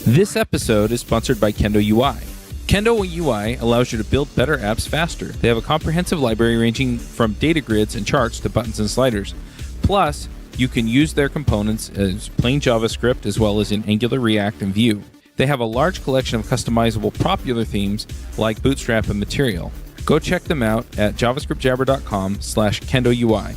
This episode is sponsored by Kendo UI. Kendo UI allows you to build better apps faster. They have a comprehensive library ranging from data grids and charts to buttons and sliders. Plus, you can use their components as plain JavaScript as well as in Angular, React, and Vue. They have a large collection of customizable popular themes like Bootstrap and Material. Go check them out at javascriptjabber.com/KendoUI.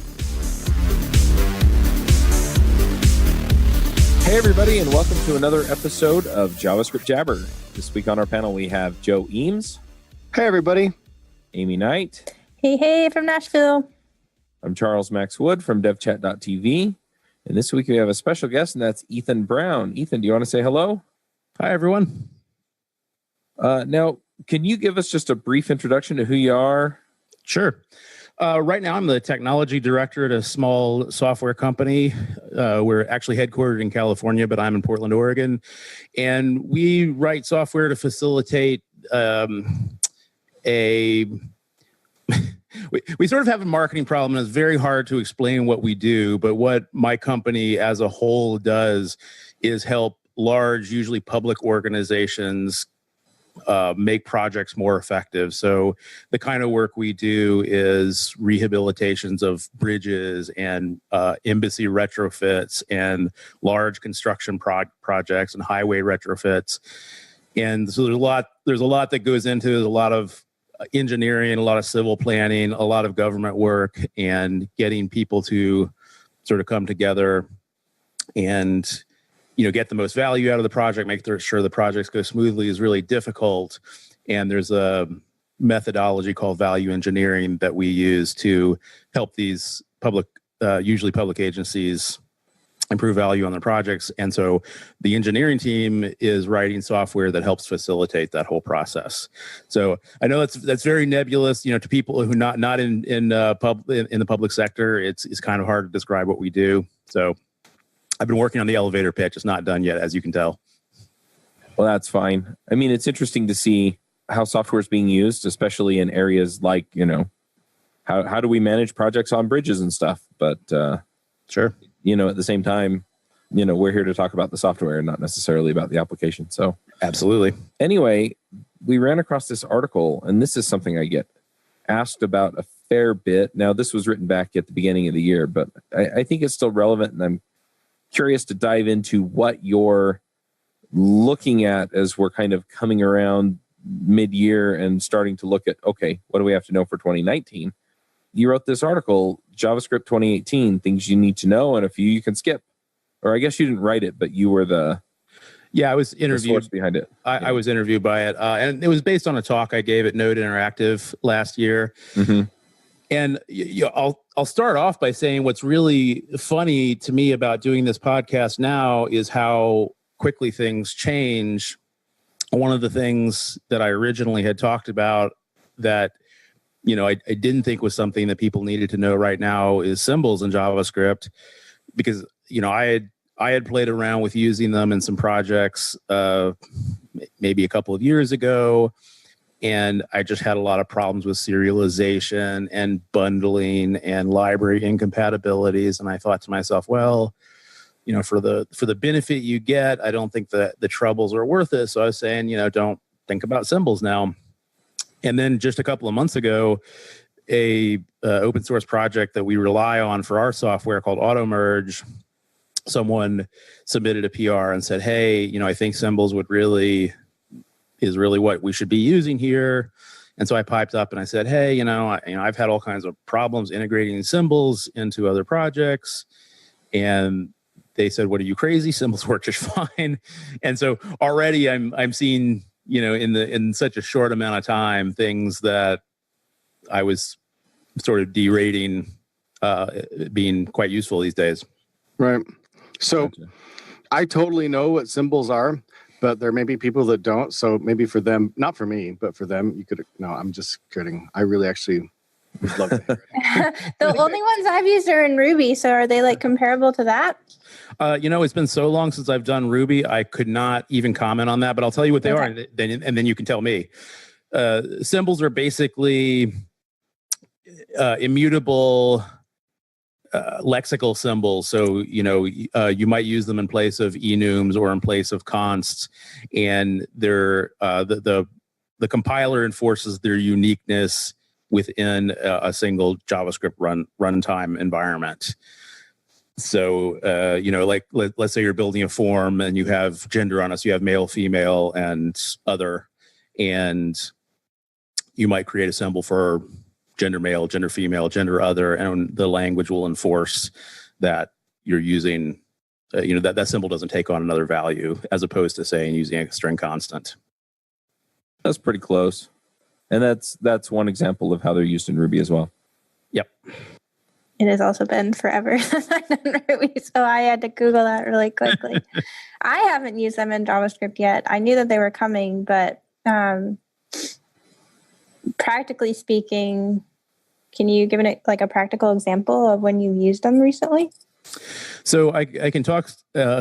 Hey everybody, and welcome to another episode of JavaScript Jabber. This week on our panel we have Joe Eames. Hey everybody. Aimee Knight. Hey from Nashville. I'm Charles Max Wood from devchat.tv. And this week we have a special guest, and that's Ethan Brown. Ethan, do you want to say hello? Hi everyone. Now, can you give us just a brief introduction to who you are? Sure. Right now, I'm the technology director at a small software company. We're actually headquartered in California, but I'm in Portland, Oregon. And we write software to facilitate we sort of have a marketing problem, and it's very hard to explain what we do. But what my company as a whole does is help large, usually public organizations make projects more effective. So the kind of work we do is rehabilitations of bridges and embassy retrofits and large construction projects and highway retrofits. And so there's a lot that goes into it. There's a lot of engineering, a lot of civil planning, a lot of government work, and getting people to sort of come together and get the most value out of the project, make sure the projects go smoothly is really difficult. And there's a methodology called value engineering that we use to help these usually public agencies improve value on their projects. And so the engineering team is writing software that helps facilitate that whole process. So I know that's very nebulous, to people who not in the public sector. It's kind of hard to describe what we do. So I've been working on the elevator pitch. It's not done yet, as you can tell. Well, that's fine. I mean, it's interesting to see how software is being used, especially in areas like, how do we manage projects on bridges and stuff? But sure. At the same time, we're here to talk about the software, not necessarily about the application. So absolutely. Anyway, we ran across this article, and this is something I get asked about a fair bit. Now, this was written back at the beginning of the year, but I think it's still relevant, and I'm curious to dive into what you're looking at as we're kind of coming around mid-year and starting to look at, okay, what do we have to know for 2019? You wrote this article, JavaScript 2018, things you need to know, and a few you can skip. Or I guess you didn't write it, but you were I was interviewed behind it. I was interviewed by it, and it was based on a talk I gave at Node Interactive last year. Mm-hmm. And I'll start off by saying what's really funny to me about doing this podcast now is how quickly things change. One of the things that I originally had talked about that I didn't think was something that people needed to know right now is symbols in JavaScript, because I had played around with using them in some projects maybe a couple of years ago. And I just had a lot of problems with serialization and bundling and library incompatibilities. And I thought to myself, well, for the benefit you get, I don't think that the troubles are worth it. So I was saying, don't think about symbols now. And then just a couple of months ago, a open source project that we rely on for our software called Automerge, someone submitted a PR and said, hey, I think symbols is really what we should be using here. And so I piped up and I said, hey, I've had all kinds of problems integrating symbols into other projects. And they said, what, are you crazy? Symbols work just fine. And so already I'm seeing, in such a short amount of time, things that I was sort of derating being quite useful these days. Right. So Gotcha. I totally know what symbols are, but there may be people that don't. So maybe for them, not for me, but for them, you could. No, I'm just kidding. I really actually would love to hear it. The only ones I've used are in Ruby. So are they comparable to that? It's been so long since I've done Ruby, I could not even comment on that. But I'll tell you what they are, and then you can tell me. Symbols are basically immutable lexical symbols. So, you might use them in place of enums or in place of consts, and they're the compiler enforces their uniqueness within a single JavaScript runtime environment. So, let's say you're building a form and you have gender on it. So you have male, female, and other, and you might create a symbol for gender male, gender female, gender other, and the language will enforce that you're using, that symbol doesn't take on another value, as opposed to saying using a string constant. That's pretty close. And that's one example of how they're used in Ruby as well. Yep. It has also been forever since I've done Ruby, so I had to Google that really quickly. I haven't used them in JavaScript yet. I knew that they were coming, but practically speaking, can you give it a practical example of when you used them recently? So I can talk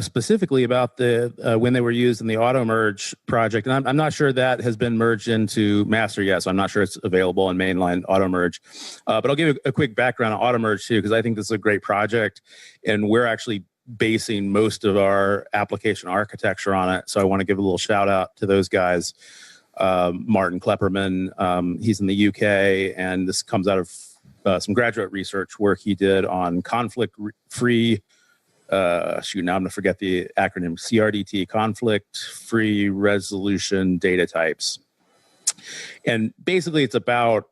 specifically about the when they were used in the Automerge project, and I'm not sure that has been merged into master yet, so I'm not sure it's available in mainline Automerge. But I'll give a quick background on Automerge too, because I think this is a great project, and we're actually basing most of our application architecture on it. So I want to give a little shout out to those guys. Martin Klepperman, he's in the UK, and this comes out of some graduate research work he did on conflict-free, now I'm going to forget the acronym, CRDT, conflict-free resolution data types. And basically it's about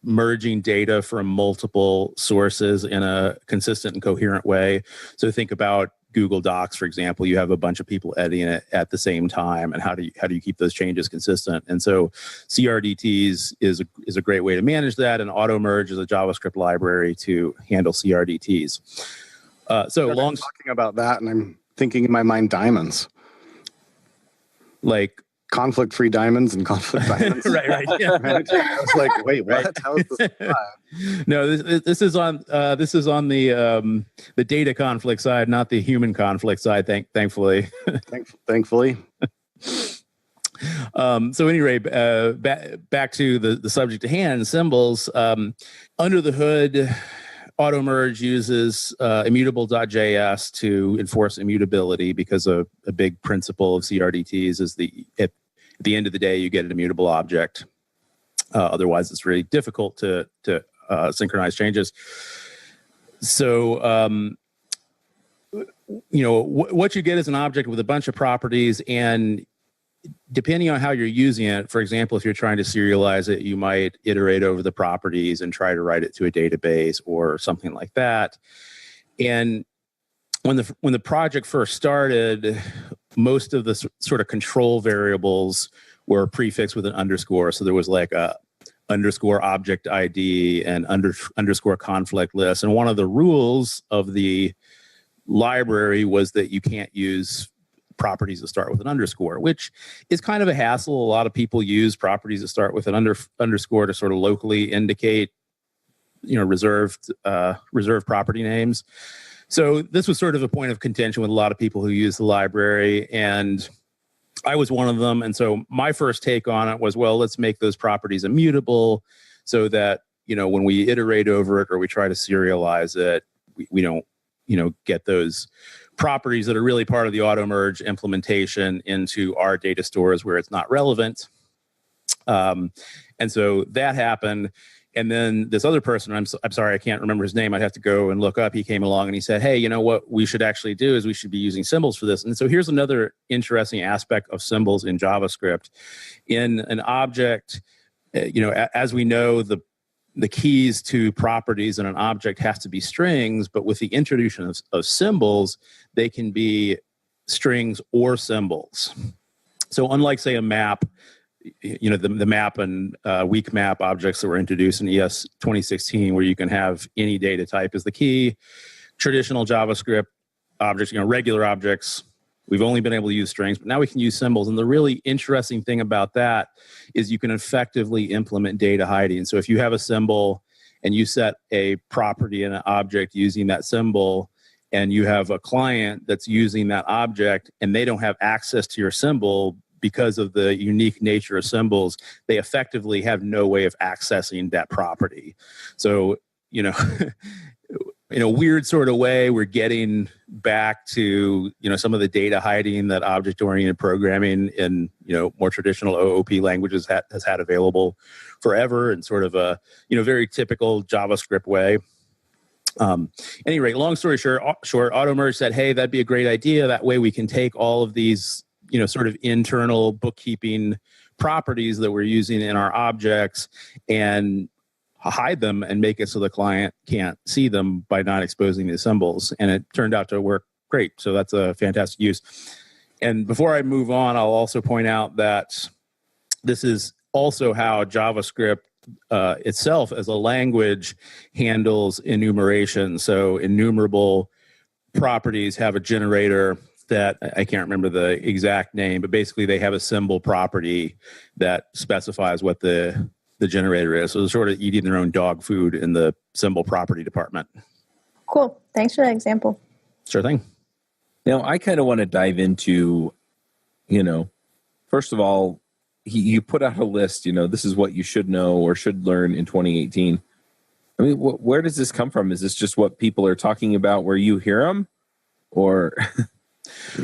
merging data from multiple sources in a consistent and coherent way. So think about Google Docs, for example. You have a bunch of people editing it at the same time, and how do you keep those changes consistent? And so CRDTs is a great way to manage that, and Automerge is a JavaScript library to handle CRDTs. I'm talking about that, and I'm thinking in my mind diamonds, like conflict-free diamonds and conflict diamonds. right. Yeah. Right? I was like, wait, what? Right. How is this? No, this is on the data conflict side, not the human conflict side. Thankfully. Thankfully. So anyway, back to the subject at hand, symbols. Under the hood, Automerge uses immutable.js to enforce immutability, because a big principle of CRDTs is at the end of the day, you get an immutable object. Otherwise, it's really difficult to synchronize changes. So, what you get is an object with a bunch of properties, and depending on how you're using it, for example, if you're trying to serialize it, you might iterate over the properties and try to write it to a database or something like that. And when the project first started, most of the sort of control variables were prefixed with an underscore. So there was like a underscore object ID and underscore conflict list. And one of the rules of the library was that you can't use properties that start with an underscore, which is kind of a hassle. A lot of people use properties that start with an underscore to sort of locally indicate, reserved property names. So this was sort of a point of contention with a lot of people who use the library, and I was one of them. And so my first take on it was, well, let's make those properties immutable so that, when we iterate over it or we try to serialize it, we don't, get those properties that are really part of the Automerge implementation into our data stores where it's not relevant. And so that happened. And then this other person, I'm sorry, I can't remember his name. I'd have to go and look up. He came along and he said, hey, what we should actually do is we should be using symbols for this. And so here's another interesting aspect of symbols in JavaScript. In an object, as we know, the keys to properties in an object has to be strings, but with the introduction of symbols, they can be strings or symbols. So unlike, say, a map, the map and weak map objects that were introduced in ES 2016, where you can have any data type as the key, traditional JavaScript objects, regular objects, we've only been able to use strings, but now we can use symbols. And the really interesting thing about that is you can effectively implement data hiding. So if you have a symbol and you set a property in an object using that symbol, and you have a client that's using that object and they don't have access to your symbol because of the unique nature of symbols, they effectively have no way of accessing that property. So, in a weird sort of way, we're getting back to, some of the data hiding that object-oriented programming in, more traditional OOP languages has had available forever, in sort of a, very typical JavaScript way. Any rate, long story short, Automerge said, hey, that'd be a great idea. That way we can take all of these, sort of internal bookkeeping properties that we're using in our objects and hide them and make it so the client can't see them by not exposing the symbols. And it turned out to work great. So that's a fantastic use. And before I move on, I'll also point out that this is also how JavaScript itself as a language handles enumeration. So enumerable properties have a generator that I can't remember the exact name, but basically they have a symbol property that specifies what the generator is. So they're sort of eating their own dog food in the symbol property department. Cool. Thanks for that example. Sure thing. Now, I kind of want to dive into, first of all, you put out a list, this is what you should know or should learn in 2018. I mean, where does this come from? Is this just what people are talking about where you hear them? Or...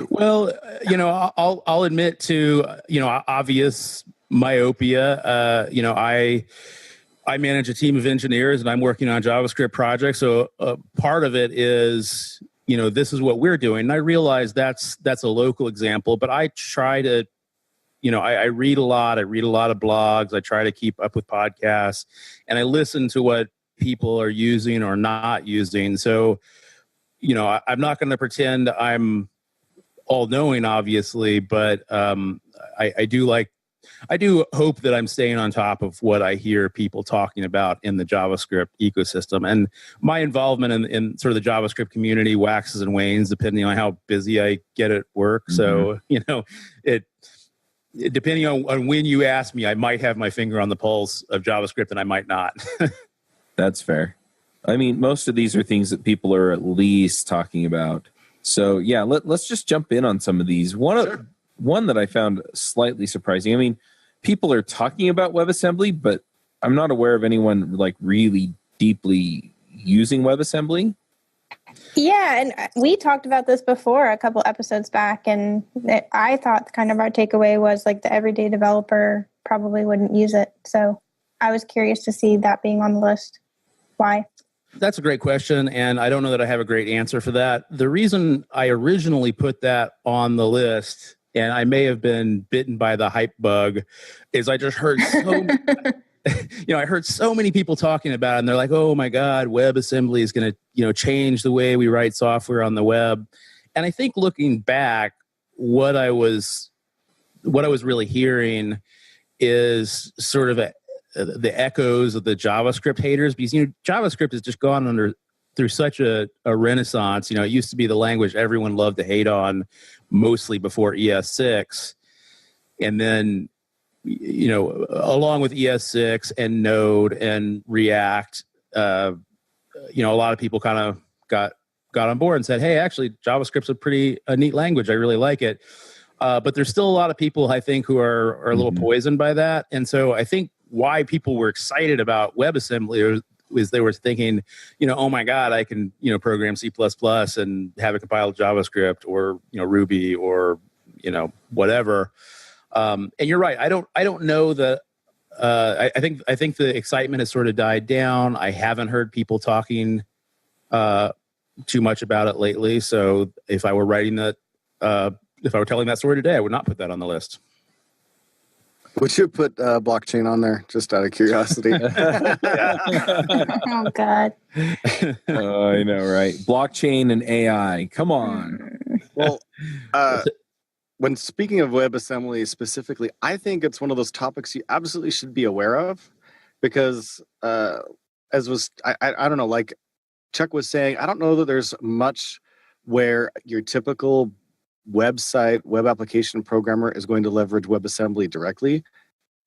Well, I'll admit to, obvious myopia. I manage a team of engineers and I'm working on JavaScript projects. So part of it is, this is what we're doing. And I realize that's a local example, but I try to, I read a lot. I read a lot of blogs. I try to keep up with podcasts and I listen to what people are using or not using. So, I'm not going to pretend I'm all knowing, obviously, but I do hope that I'm staying on top of what I hear people talking about in the JavaScript ecosystem. And my involvement in sort of the JavaScript community waxes and wanes depending on how busy I get at work. Mm-hmm. So, it depending on when you ask me, I might have my finger on the pulse of JavaScript and I might not. That's fair. I mean, most of these are things that people are at least talking about. So yeah, let's just jump in on some of these. One that I found slightly surprising. I mean, people are talking about WebAssembly, but I'm not aware of anyone like really deeply using WebAssembly. Yeah, and we talked about this before a couple episodes back, and I thought kind of our takeaway was like the everyday developer probably wouldn't use it. So I was curious to see that being on the list. Why? That's a great question, and I don't know that I have a great answer for that. The reason I originally put that on the list, and I may have been bitten by the hype bug, is I just heard I heard so many people talking about it, and they're like, "Oh my God, WebAssembly is going to, change the way we write software on the web." And I think looking back, what I was really hearing is sort of the echoes of the JavaScript haters, because JavaScript has just gone through such a renaissance. It used to be the language everyone loved to hate on, mostly before ES6, and then along with ES6 and Node and React, a lot of people kind of got on board and said, "Hey, actually, JavaScript's a neat language. I really like it." But there's still a lot of people, I think, who are a little poisoned by that, and so I think why people were excited about WebAssembly was they were thinking, oh my God, I can, program C++ and have it compile JavaScript or, Ruby or, whatever. And you're right. I don't know that. I think the excitement has sort of died down. I haven't heard people talking too much about it lately. So if I were writing that, if I were telling that story today, I would not put that on the list. Would you put blockchain on there, just out of curiosity? Oh, God. I know, right? Blockchain and AI. Come on. Well, when speaking of WebAssembly specifically, I think it's one of those topics you absolutely should be aware of, because I don't know, like Chuck was saying, I don't know that there's much where your typical website, web application programmer is going to leverage WebAssembly directly,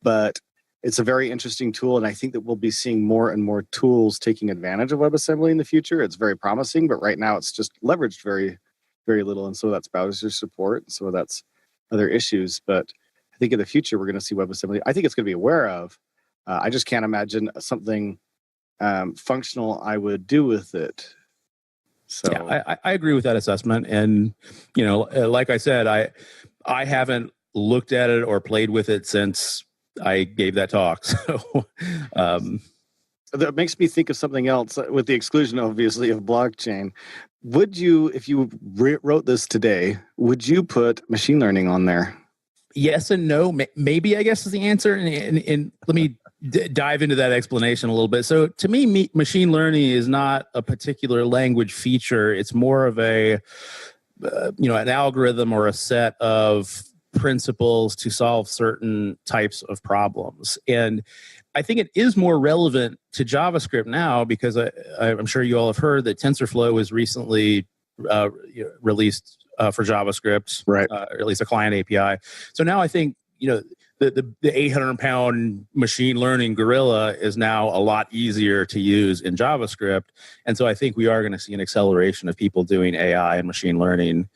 but it's a very interesting tool, and I think that we'll be seeing more and more tools taking advantage of WebAssembly in the future. It's very promising, but right now it's just leveraged very, very little, and so that's browser support, so that's other issues. But I think in the future we're going to see WebAssembly. I think it's going to be aware of. I just can't imagine something functional I would do with it. So yeah, I agree with that assessment. And, like I said, I haven't looked at it or played with it since I gave that talk. So, that makes me think of something else, with the exclusion, obviously, of blockchain. Would you, if you wrote this today, would you put machine learning on there? yes and no. Maybe, I guess, is the answer. And let me dive into that explanation a little bit. So to me, machine learning is not a particular language feature. It's more of an algorithm or a set of principles to solve certain types of problems. And I think it is more relevant to JavaScript now because I'm sure you all have heard that TensorFlow was recently released for JavaScript, right? Or at least a client API. So now I think the 800-pound machine learning gorilla is now a lot easier to use in JavaScript, and so I think we are going to see an acceleration of people doing AI and machine learning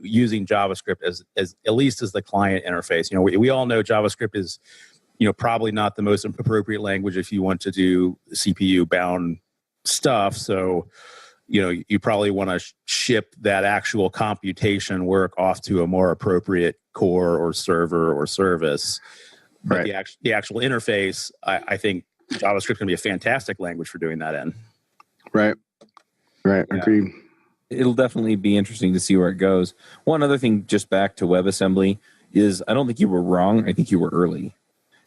using JavaScript as at least as the client interface. We all know JavaScript is probably not the most appropriate language if you want to do CPU bound stuff. So you probably want to ship that actual computation work off to a more appropriate core or server or service. But right. the actual interface, I think JavaScript can be a fantastic language for doing that in. Right. Yeah. Agreed. It'll definitely be interesting to see where it goes. One other thing, just back to WebAssembly, is I don't think you were wrong. I think you were early.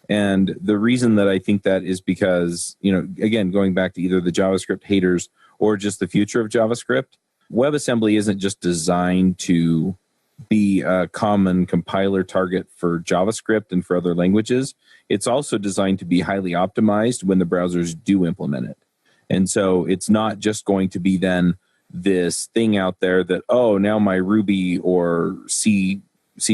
And the reason that I think that is because, again, going back to either the JavaScript haters or just the future of JavaScript, WebAssembly isn't just designed to be a common compiler target for JavaScript and for other languages. It's also designed to be highly optimized when the browsers do implement it. And so it's not just going to be then this thing out there that, now my Ruby or C++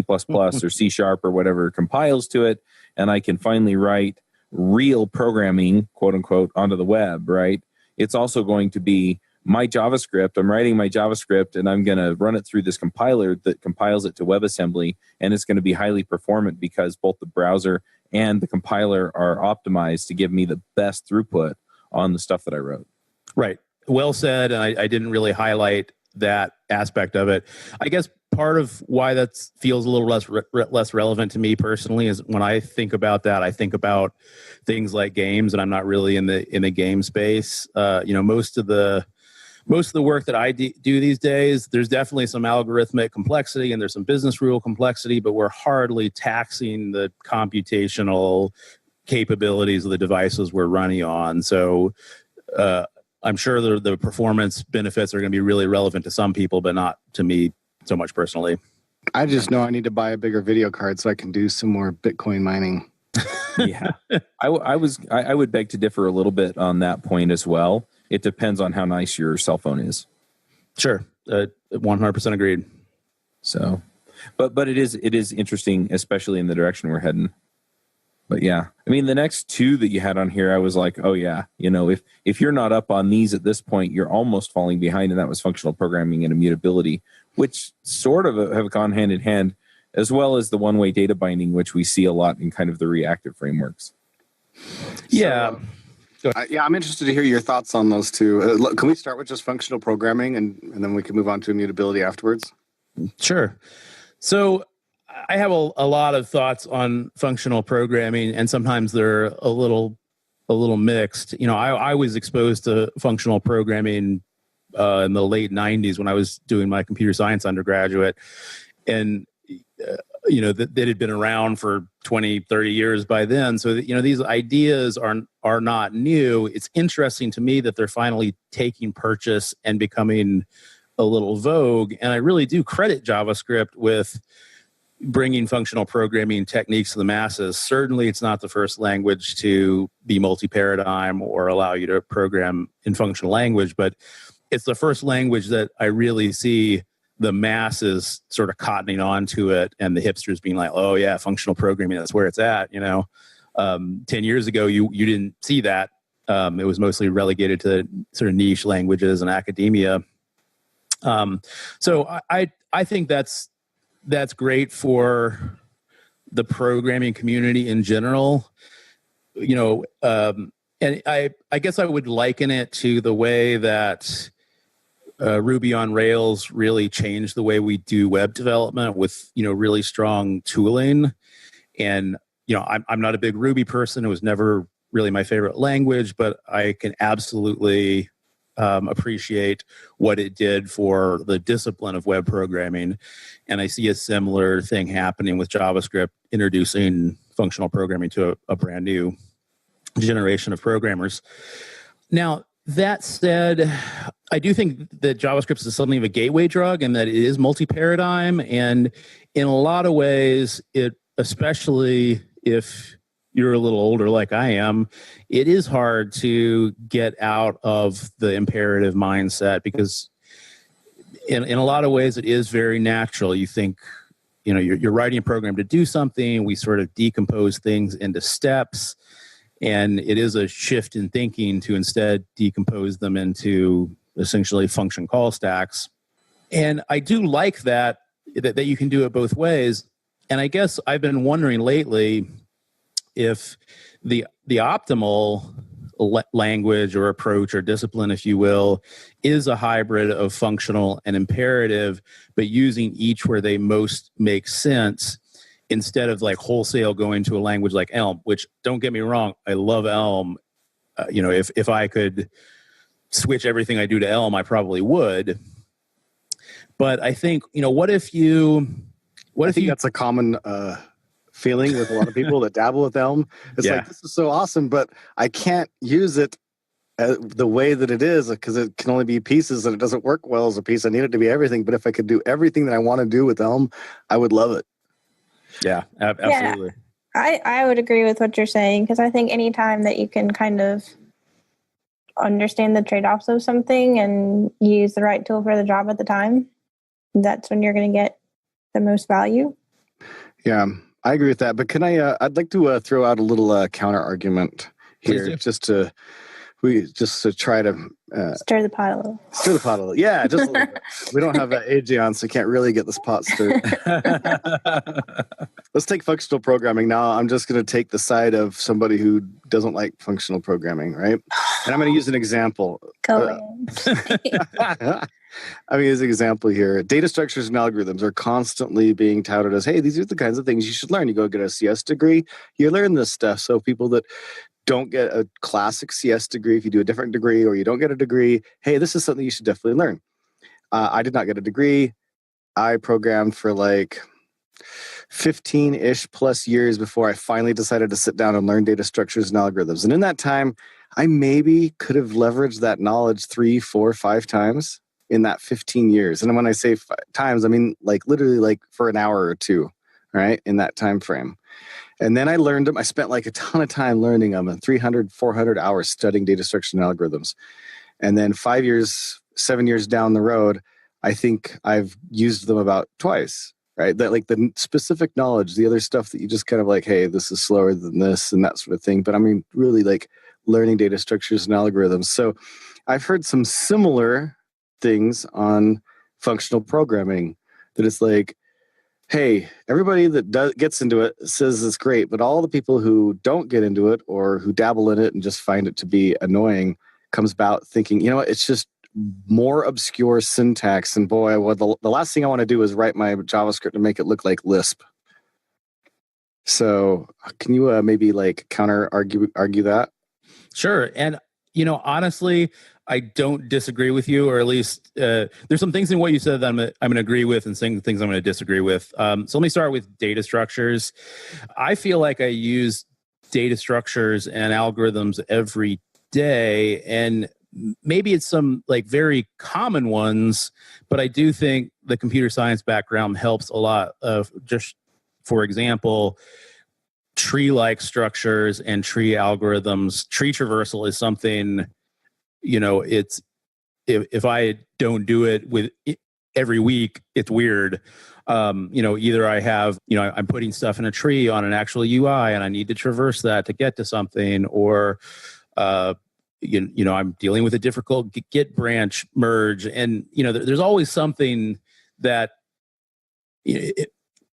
or C# or whatever compiles to it, and I can finally write real programming, quote unquote, onto the web, right? It's also going to be my JavaScript. I'm writing my JavaScript and I'm going to run it through this compiler that compiles it to WebAssembly, and it's going to be highly performant because both the browser and the compiler are optimized to give me the best throughput on the stuff that I wrote. Right. Well said. And I didn't really highlight that aspect of it. I guess part of why that feels a little less relevant to me personally is when I think about that, I think about things like games, and I'm not really in the game space. Most of the work that I do these days, there's definitely some algorithmic complexity and there's some business rule complexity, but we're hardly taxing the computational capabilities of the devices we're running on. So I'm sure the performance benefits are going to be really relevant to some people, but not to me so much personally. I just know I need to buy a bigger video card so I can do some more Bitcoin mining. Yeah, I would beg to differ a little bit on that point as well. It depends on how nice your cell phone is. Sure, 100% agreed. So, but it is interesting, especially in the direction we're heading. But yeah, I mean, the next two that you had on here, I was like, oh yeah, if you're not up on these at this point, you're almost falling behind, and that was functional programming and immutability, which sort of have gone hand in hand, as well as the one-way data binding, which we see a lot in kind of the reactive frameworks. Yeah. I'm interested to hear your thoughts on those two. Can we start with just functional programming, and then we can move on to immutability afterwards? Sure. So I have a lot of thoughts on functional programming, and sometimes they're a little mixed. I was exposed to functional programming in the late 90s when I was doing my computer science undergraduate, and that had been around for 20, 30 years by then. So these ideas are not new. It's interesting to me that they're finally taking purchase and becoming a little vogue. And I really do credit JavaScript with bringing functional programming techniques to the masses. Certainly, it's not the first language to be multi-paradigm or allow you to program in functional language, but it's the first language that I really see the masses sort of cottoning onto it, and the hipsters being like, oh yeah, functional programming, that's where it's at. 10 years ago, you didn't see that. It was mostly relegated to sort of niche languages and academia. So I think that's great for the programming community in general. And I guess I would liken it to the way that Ruby on Rails really changed the way we do web development with, really strong tooling. And, I'm not a big Ruby person. It was never really my favorite language, but I can absolutely appreciate what it did for the discipline of web programming. And I see a similar thing happening with JavaScript, introducing functional programming to a brand new generation of programmers. Now, that said, I do think that JavaScript is something of a gateway drug and that it is multi-paradigm. And in a lot of ways, especially if you're a little older like I am, it is hard to get out of the imperative mindset because in a lot of ways, it is very natural. You think, you're writing a program to do something. We sort of decompose things into steps. And it is a shift in thinking to instead decompose them into essentially function call stacks. And I do like that you can do it both ways. And I guess I've been wondering lately if the optimal language or approach or discipline, if you will, is a hybrid of functional and imperative, but using each where they most make sense, instead of like wholesale going to a language like Elm, which, don't get me wrong, I love Elm. If I could switch everything I do to Elm, I probably would. But I think, what if that's a common feeling with a lot of people that dabble with Elm. It's like, this is so awesome, but I can't use it the way that it is because it can only be pieces and it doesn't work well as a piece. I need it to be everything. But if I could do everything that I want to do with Elm, I would love it. Yeah, absolutely. Yeah, I would agree with what you're saying because I think anytime that you can kind of understand the trade-offs of something and use the right tool for the job at the time, that's when you're going to get the most value. Yeah, I agree with that. But can I'd like to throw out a little counter argument here just to try to stir the pot a little. Stir the pot a little. Yeah, just a little bit. We don't have AJ on, so can't really get this pot stirred. Let's take functional programming. Now, I'm just going to take the side of somebody who doesn't like functional programming, right? And I'm going to use an example. I'm going to use an example here. Data structures and algorithms are constantly being touted as, hey, these are the kinds of things you should learn. You go get a CS degree, you learn this stuff. So people that don't get a classic CS degree, if you do a different degree or you don't get a degree, hey, this is something you should definitely learn. I did not get a degree. I programmed for like 15-ish plus years before I finally decided to sit down and learn data structures and algorithms. And in that time, I maybe could have leveraged that knowledge 3, 4, 5 times in that 15 years. And when I say 5 times, I mean like literally like for an hour or two, right, in that time frame. And then I learned them. I spent like a ton of time learning them and 300, 400 hours studying data structures and algorithms. And then 5 years, 7 years down the road, I think I've used them about twice, right? That like the specific knowledge, the other stuff that you just kind of like, hey, this is slower than this and that sort of thing. But I mean, really like learning data structures and algorithms. So I've heard some similar things on functional programming that it's like, hey, everybody that gets into it says it's great, but all the people who don't get into it or who dabble in it and just find it to be annoying comes about thinking, you know what, it's just more obscure syntax. And boy, well, the last thing I want to do is write my JavaScript to make it look like Lisp. So can you maybe like counter argue that? Sure. And, honestly, I don't disagree with you, or at least there's some things in what you said that I'm going to agree with and some things I'm going to disagree with. So let me start with data structures. I feel like I use data structures and algorithms every day, and maybe it's some like very common ones, but I do think the computer science background helps a lot. Just for example, tree-like structures and tree algorithms. Tree traversal is something, it's if I don't do it with every week, it's weird. Either I have, I'm putting stuff in a tree on an actual UI and I need to traverse that to get to something, or I'm dealing with a difficult Git branch merge, and there's always something that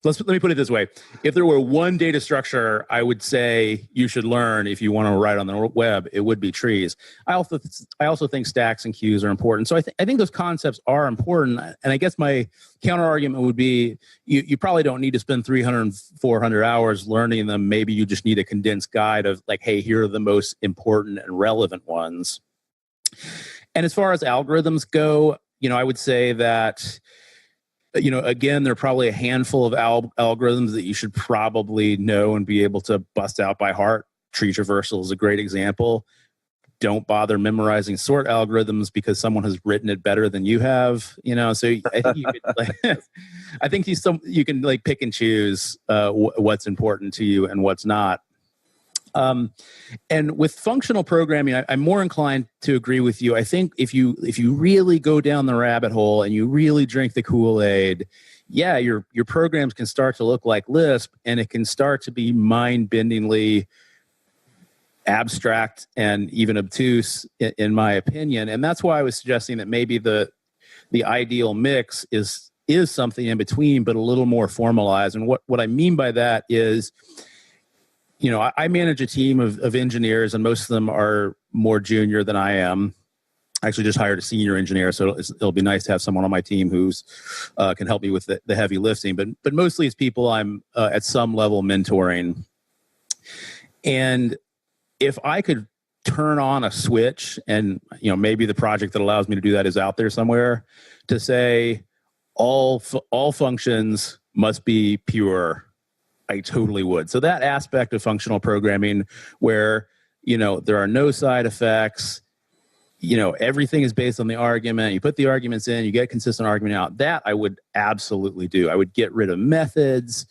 let me put it this way. If there were one data structure I would say you should learn if you want to write on the web, it would be trees. I also think stacks and queues are important. So I think those concepts are important. And I guess my counter argument would be you probably don't need to spend 300, 400 hours learning them. Maybe you just need a condensed guide of like, hey, here are the most important and relevant ones. And as far as algorithms go, I would say that, again, there are probably a handful of algorithms that you should probably know and be able to bust out by heart. Tree traversal is a great example. Don't bother memorizing sort algorithms because someone has written it better than you have. So I think you could, I think you can like pick and choose what's important to you and what's not. And with functional programming, I'm more inclined to agree with you. I think if you really go down the rabbit hole and you really drink the Kool-Aid, yeah, your programs can start to look like Lisp, and it can start to be mind-bendingly abstract and even obtuse, in my opinion. And that's why I was suggesting that maybe the ideal mix is something in between, but a little more formalized. And what I mean by that is, I manage a team of engineers, and most of them are more junior than I am. I actually just hired a senior engineer, so it'll be nice to have someone on my team who's can help me with the heavy lifting. But mostly it's people I'm at some level mentoring. And if I could turn on a switch, and maybe the project that allows me to do that is out there somewhere, to say all functions must be pure, I totally would. So that aspect of functional programming where, there are no side effects, everything is based on the argument. You put the arguments in, you get consistent argument out. That I would absolutely do. I would get rid of methods.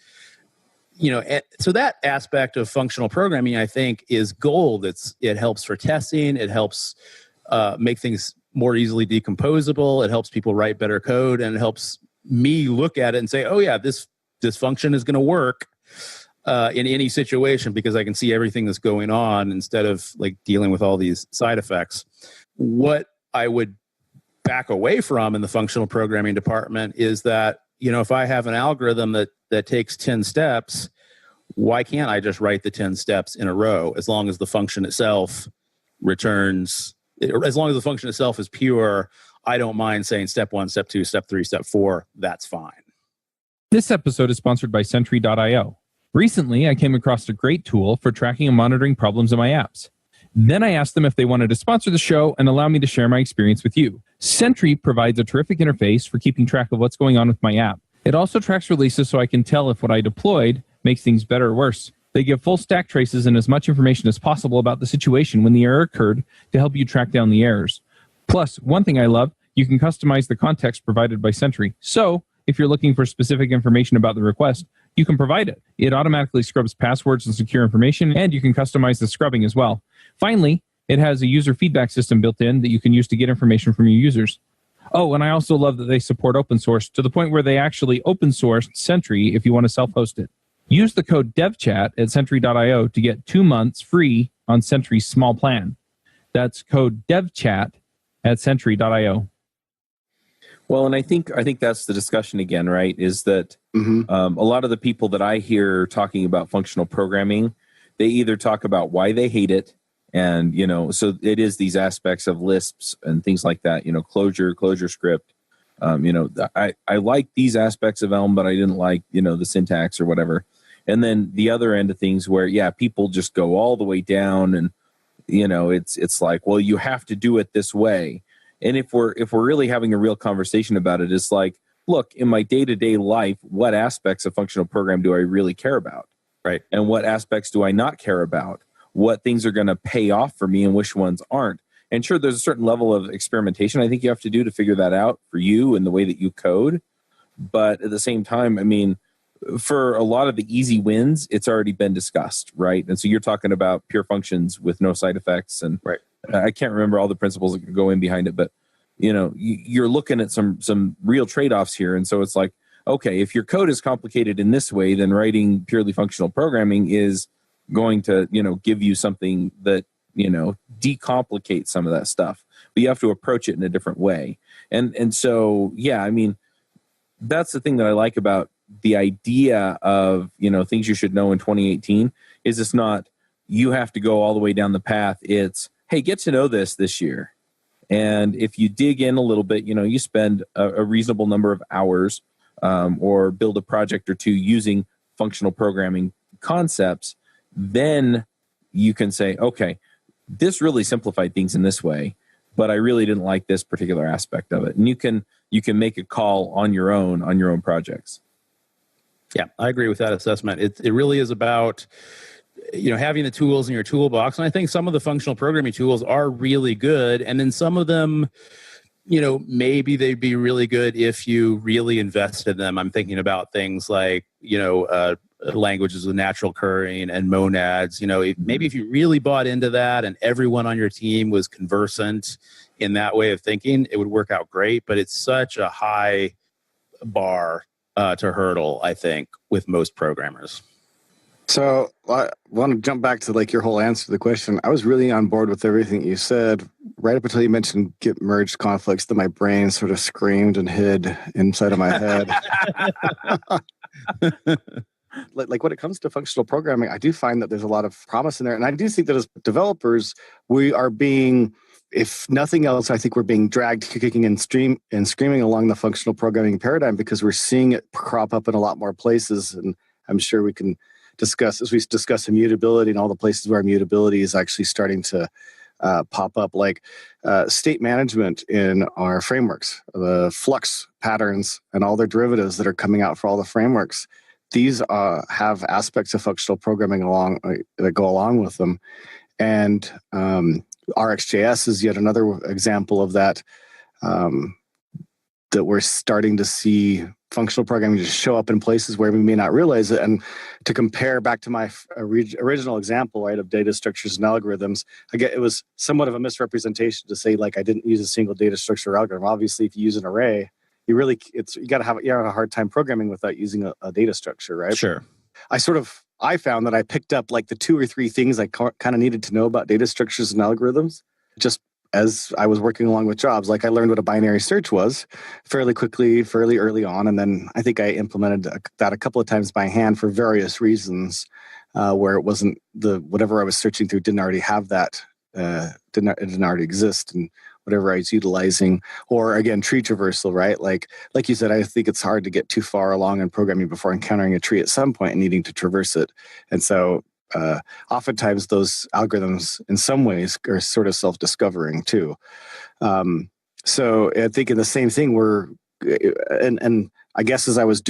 So that aspect of functional programming, I think, is gold. It helps for testing. It helps make things more easily decomposable. It helps people write better code, and it helps me look at it and say, oh yeah, this function is going to work in any situation because I can see everything that's going on instead of like dealing with all these side effects. What I would back away from in the functional programming department is that, if I have an algorithm that takes 10 steps, why can't I just write the 10 steps in a row as long as the function itself as long as the function itself is pure? I don't mind saying step 1, step 2, step 3, step 4. That's fine. This episode is sponsored by Sentry.io. Recently, I came across a great tool for tracking and monitoring problems in my apps. Then I asked them if they wanted to sponsor the show and allow me to share my experience with you. Sentry provides a terrific interface for keeping track of what's going on with my app. It also tracks releases so I can tell if what I deployed makes things better or worse. They give full stack traces and as much information as possible about the situation when the error occurred to help you track down the errors. Plus, one thing I love, you can customize the context provided by Sentry. So, if you're looking for specific information about the request, you can provide it. It automatically scrubs passwords and secure information, and you can customize the scrubbing as well. Finally, it has a user feedback system built in that you can use to get information from your users. Oh, and I also love that they support open source to the point where they actually open sourced Sentry if you want to self-host it. Use the code devchat at Sentry.io to get 2 months free on Sentry's small plan. That's code devchat at Sentry.io. Well, and I think that's the discussion again, right? Is that a lot of the people that I hear talking about functional programming, they either talk about why they hate it, and so it is these aspects of Lisps and things like that. Closure script. I like these aspects of Elm, but I didn't like the syntax or whatever. And then the other end of things where people just go all the way down, and it's like, well, you have to do it this way. And if we're really having a real conversation about it, it's like, look, in my day-to-day life, what aspects of functional program do I really care about? Right. And what aspects do I not care about? What things are going to pay off for me and which ones aren't? And sure, there's a certain level of experimentation I think you have to do to figure that out for you and the way that you code. But at the same time, I mean, for a lot of the easy wins, it's already been discussed, right? And so you're talking about pure functions with no side effects, and right. I can't remember all the principles that go in behind it, but you're looking at some real trade-offs here. And so it's like, okay, if your code is complicated in this way, then writing purely functional programming is going to give you something that decomplicates some of that stuff. But you have to approach it in a different way. And so I mean, that's the thing that I like about the idea of, things you should know in 2018 is it's not, you have to go all the way down the path. It's, hey, get to know this year. And if you dig in a little bit, you spend a reasonable number of hours or build a project or two using functional programming concepts, then you can say, okay, this really simplified things in this way, but I really didn't like this particular aspect of it. And you can make a call on your own projects. Yeah, I agree with that assessment. It really is about having the tools in your toolbox. And I think some of the functional programming tools are really good. And then some of them, maybe they'd be really good if you really invested in them. I'm thinking about things like, languages of natural occurring and monads. Maybe if you really bought into that and everyone on your team was conversant in that way of thinking, it would work out great. But it's such a high bar to hurdle, I think, with most programmers. So I want to jump back to your whole answer to the question. I was really on board with everything you said right up until you mentioned Git merge conflicts that my brain sort of screamed and hid inside of my head. When it comes to functional programming, I do find that there's a lot of promise in there. And I do think that as developers, we are being, if nothing else, I think we're being dragged kicking and screaming along the functional programming paradigm because we're seeing it crop up in a lot more places. And I'm sure we can discuss, as we discuss immutability and all the places where immutability is actually starting to pop up, like state management in our frameworks, the flux patterns and all their derivatives that are coming out for all the frameworks. These have aspects of functional programming that go along with them. And RxJS is yet another example of that, that we're starting to see functional programming just show up in places where we may not realize it. And to compare back to my original example, right, of data structures and algorithms, again, it was somewhat of a misrepresentation to say, I didn't use a single data structure or algorithm. Obviously, if you use an array, you have a hard time programming without using a data structure, right? Sure. I found that I picked up the 2 or 3 things I kind of needed to know about data structures and algorithms just as I was working along with jobs. I learned what a binary search was fairly quickly, fairly early on. And then I think I implemented that a couple of times by hand for various reasons, where it wasn't whatever I was searching through didn't already have that, it didn't already exist. And whatever I was utilizing, or again, tree traversal, right? Like you said, I think it's hard to get too far along in programming before encountering a tree at some point and needing to traverse it. And so oftentimes those algorithms in some ways are sort of self-discovering too. So I think in the same thing and I guess as I was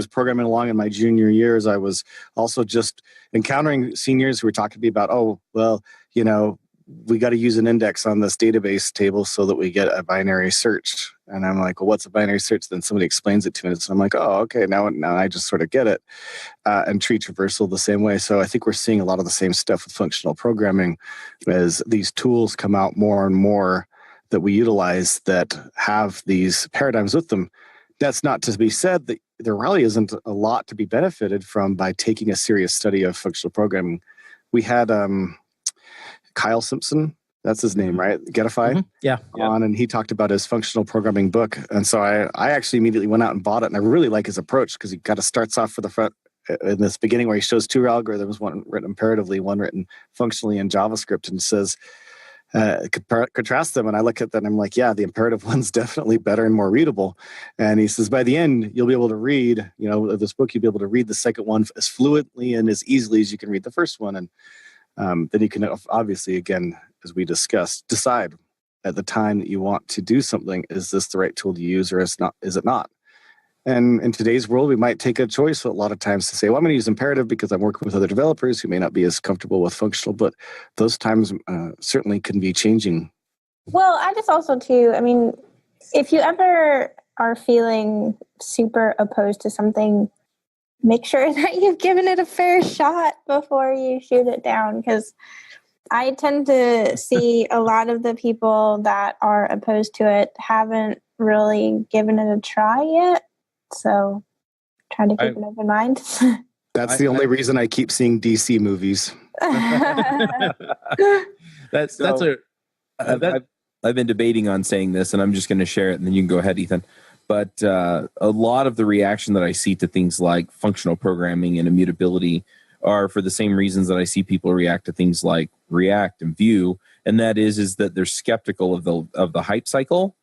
programming along in my junior years, I was also just encountering seniors who were talking to me about, we got to use an index on this database table so that we get a binary search. And I'm like, well, what's a binary search? Then somebody explains it to me. So I'm like, oh, okay, now I just sort of get it. And tree traversal the same way. So I think we're seeing a lot of the same stuff with functional programming as these tools come out more and more that we utilize that have these paradigms with them. That's not to be said that there really isn't a lot to be benefited from by taking a serious study of functional programming. We had Kyle Simpson, that's his name, right? Getify? Mm-hmm. Yeah. On, and he talked about his functional programming book. And so I actually immediately went out and bought it. And I really like his approach because he kind of starts off for the front in this beginning where he shows 2 algorithms, one written imperatively, one written functionally in JavaScript, and says, contrast them. And I look at that and I'm like, yeah, the imperative one's definitely better and more readable. And he says, by the end, you'll be able to read, this book, you'll be able to read the second one as fluently and as easily as you can read the first one. And then you can obviously, again, as we discussed, decide at the time that you want to do something, is this the right tool to use or is it not? And in today's world, we might take a choice a lot of times to say, well, I'm going to use imperative because I'm working with other developers who may not be as comfortable with functional, but those times certainly can be changing. Well, I just also too, if you ever are feeling super opposed to something, make sure that you've given it a fair shot before you shoot it down, because I tend to see a lot of the people that are opposed to it haven't really given it a try yet. So try to keep an open mind. That's the only reason I keep seeing DC movies. I've been debating on saying this, and I'm just going to share it, and then you can go ahead, Ethan. But a lot of the reaction that I see to things like functional programming and immutability are for the same reasons that I see people react to things like React and Vue, and that is that they're skeptical of the hype cycle,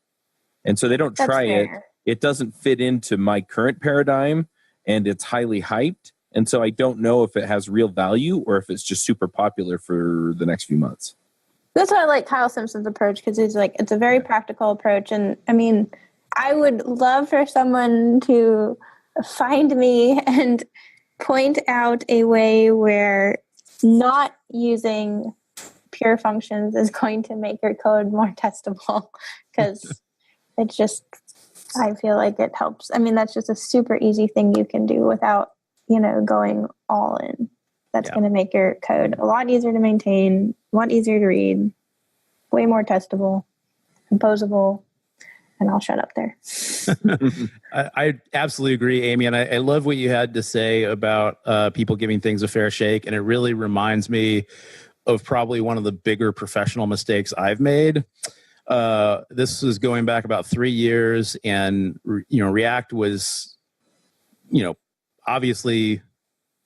and so they don't try it. It doesn't fit into my current paradigm, and it's highly hyped, and so I don't know if it has real value or if it's just super popular for the next few months. That's why I like Kyle Simpson's approach, because he's like, it's a very practical approach. And I mean, I would love for someone to find me and point out a way where not using pure functions is going to make your code more testable, because it's just, I feel like it helps. I mean, that's just a super easy thing you can do without, going all in. That's going to make your code a lot easier to maintain, a lot easier to read, way more testable, composable, and I'll shut up there. I absolutely agree, Aimee, and I love what you had to say about people giving things a fair shake, and it really reminds me of probably one of the bigger professional mistakes I've made. This is going back about 3 years, and React was, obviously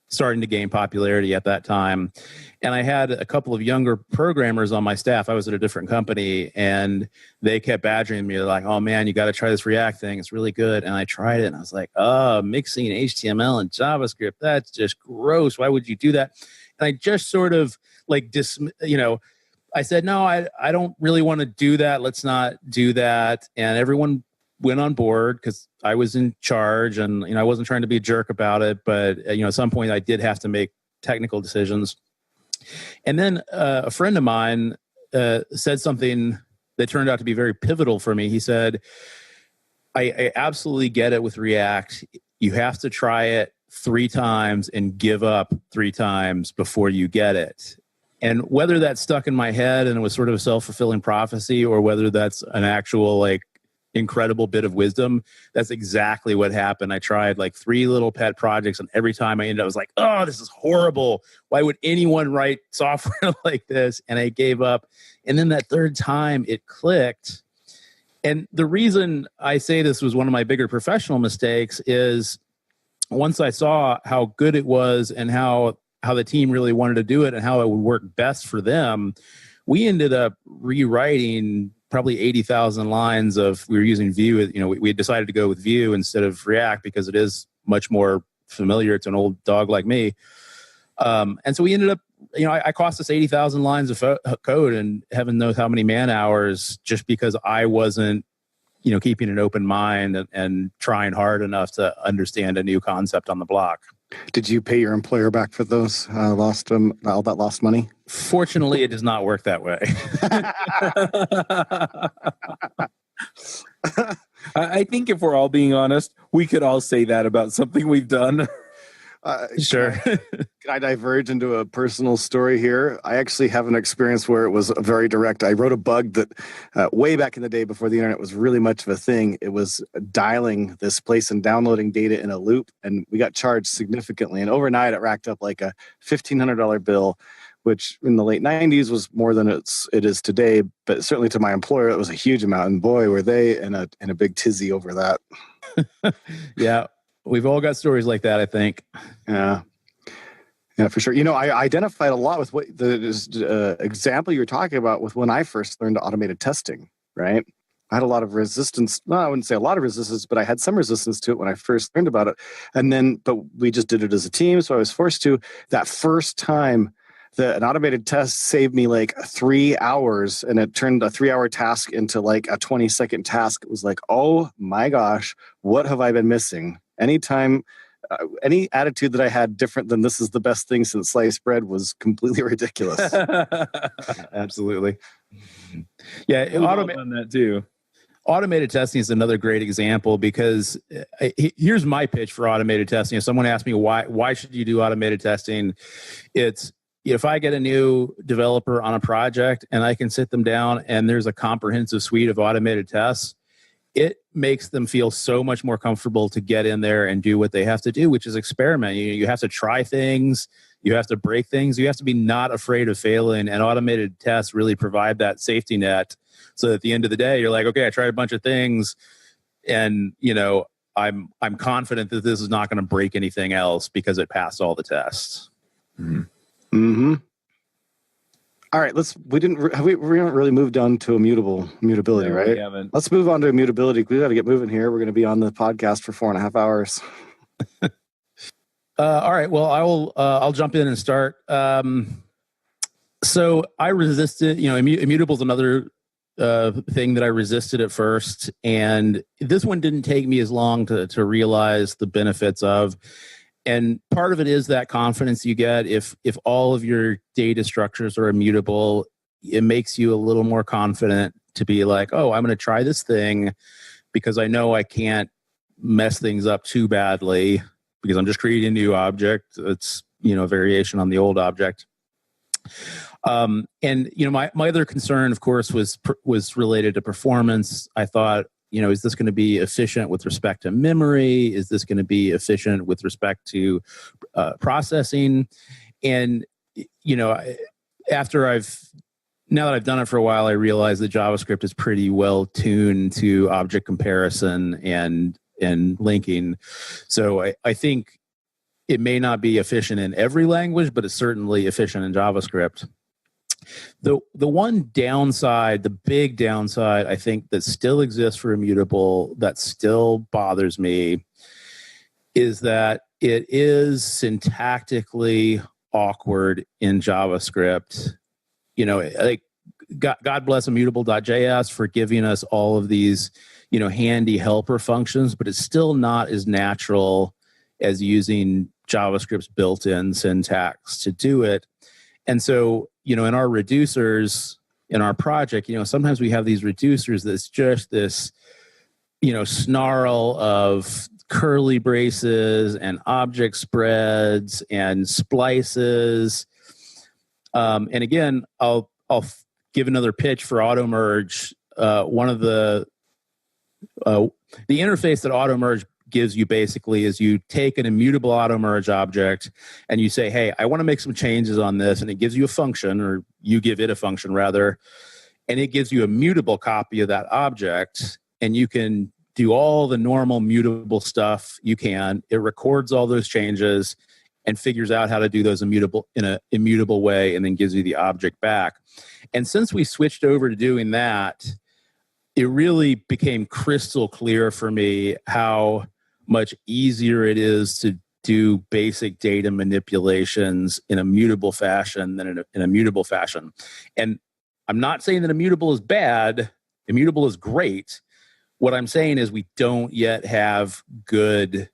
starting to gain popularity at that time. And I had a couple of younger programmers on my staff. I was at a different company, and they kept badgering me like, oh man, you got to try this React thing. It's really good. And I tried it, and I was like, oh, mixing HTML and JavaScript, that's just gross. Why would you do that? And I just sort of like, I said, no, I don't really want to do that. Let's not do that. And everyone went on board because I was in charge, and I wasn't trying to be a jerk about it, but at some point I did have to make technical decisions. And then a friend of mine said something that turned out to be very pivotal for me. He said, I absolutely get it with React. You have to try it 3 times and give up 3 times before you get it. And whether that stuck in my head and it was sort of a self-fulfilling prophecy, or whether that's an actual incredible bit of wisdom, that's exactly what happened. I tried 3 little pet projects, and every time I ended up, I was like, oh, this is horrible. Why would anyone write software like this? And I gave up. And then that 3rd time it clicked. And the reason I say this was one of my bigger professional mistakes is once I saw how good it was and how the team really wanted to do it and how it would work best for them, we ended up rewriting probably 80,000 lines of, we were using Vue. We had decided to go with Vue instead of React because it is much more familiar to an old dog like me. And so we ended up, I cost us 80,000 lines of code, and heaven knows how many man hours, just because I wasn't, keeping an open mind and trying hard enough to understand a new concept on the block. Did you pay your employer back for those all that lost money? Fortunately, it does not work that way. I think if we're all being honest, we could all say that about something we've done. Sure. Can I diverge into a personal story here? I actually have an experience where it was very direct. I wrote a bug that way back in the day before the internet was really much of a thing. It was dialing this place and downloading data in a loop, and we got charged significantly. And overnight, it racked up like a $1,500 bill, which in the late 90s was more than it is today. But certainly to my employer, it was a huge amount. And boy, were they in a big tizzy over that. Yeah. We've all got stories like that, I think. Yeah, for sure. I identified a lot with what the example you're talking about with when I first learned automated testing, right? I had a lot of resistance. No, I wouldn't say a lot of resistance, but I had some resistance to it when I first learned about it. But we just did it as a team, so I was forced to. That first time, an automated test saved me 3 hours, and it turned a 3-hour task into a 20-second task. It was like, oh my gosh, what have I been missing? Anytime, any attitude that I had different than this is the best thing since sliced bread was completely ridiculous. Absolutely. Yeah, on that too. Automated testing is another great example, because here's my pitch for automated testing. If someone asks me why should you do automated testing, it's if I get a new developer on a project and I can sit them down and there's a comprehensive suite of automated tests, it makes them feel so much more comfortable to get in there and do what they have to do, which is experiment. You have to try things. You have to break things. You have to be not afraid of failing. And automated tests really provide that safety net. So at the end of the day, you're like, okay, I tried a bunch of things. and I'm confident that this is not going to break anything else because it passed all the tests. Mm-hmm. All right, we haven't really moved on to mutability, No, right? we haven't. Let's move on to immutability. We got to get moving here. We're going to be on the podcast for 4.5 hours. All right. Well, I'll jump in and start. So I resisted. Immutable is another thing that I resisted at first, and this one didn't take me as long to realize the benefits of. And part of it is that confidence you get if all of your data structures are immutable. It makes you a little more confident to be like, oh, I'm going to try this thing because I know I can't mess things up too badly because I'm just creating a new object. It's a variation on the old object. And my other concern, of course, was related to performance. I thought, is this going to be efficient with respect to memory? Is this going to be efficient with respect to processing? And now that I've done it for a while, I realize that JavaScript is pretty well tuned to object comparison and linking. So I think it may not be efficient in every language, but it's certainly efficient in JavaScript. The one downside, the big downside, I think that still exists for immutable that still bothers me is that it is syntactically awkward in JavaScript. Like God bless immutable.js for giving us all of these, handy helper functions, but it's still not as natural as using JavaScript's built-in syntax to do it. And so, in our reducers, in our project, sometimes we have these reducers that's just this, snarl of curly braces and object spreads and splices. And again, I'll give another pitch for Automerge. One of the interface that Automerge gives you basically is you take an immutable Automerge object and you say, hey, I want to make some changes on this, and it gives you a function, or you give it a function rather, and it gives you a mutable copy of that object, and you can do all the normal mutable stuff you can. It records all those changes and figures out how to do those in an immutable way, and then gives you the object back. And since we switched over to doing that, it really became crystal clear for me how much easier it is to do basic data manipulations in a mutable fashion than in a mutable fashion. And I'm not saying that immutable is bad. Immutable is great. What I'm saying is we don't yet have good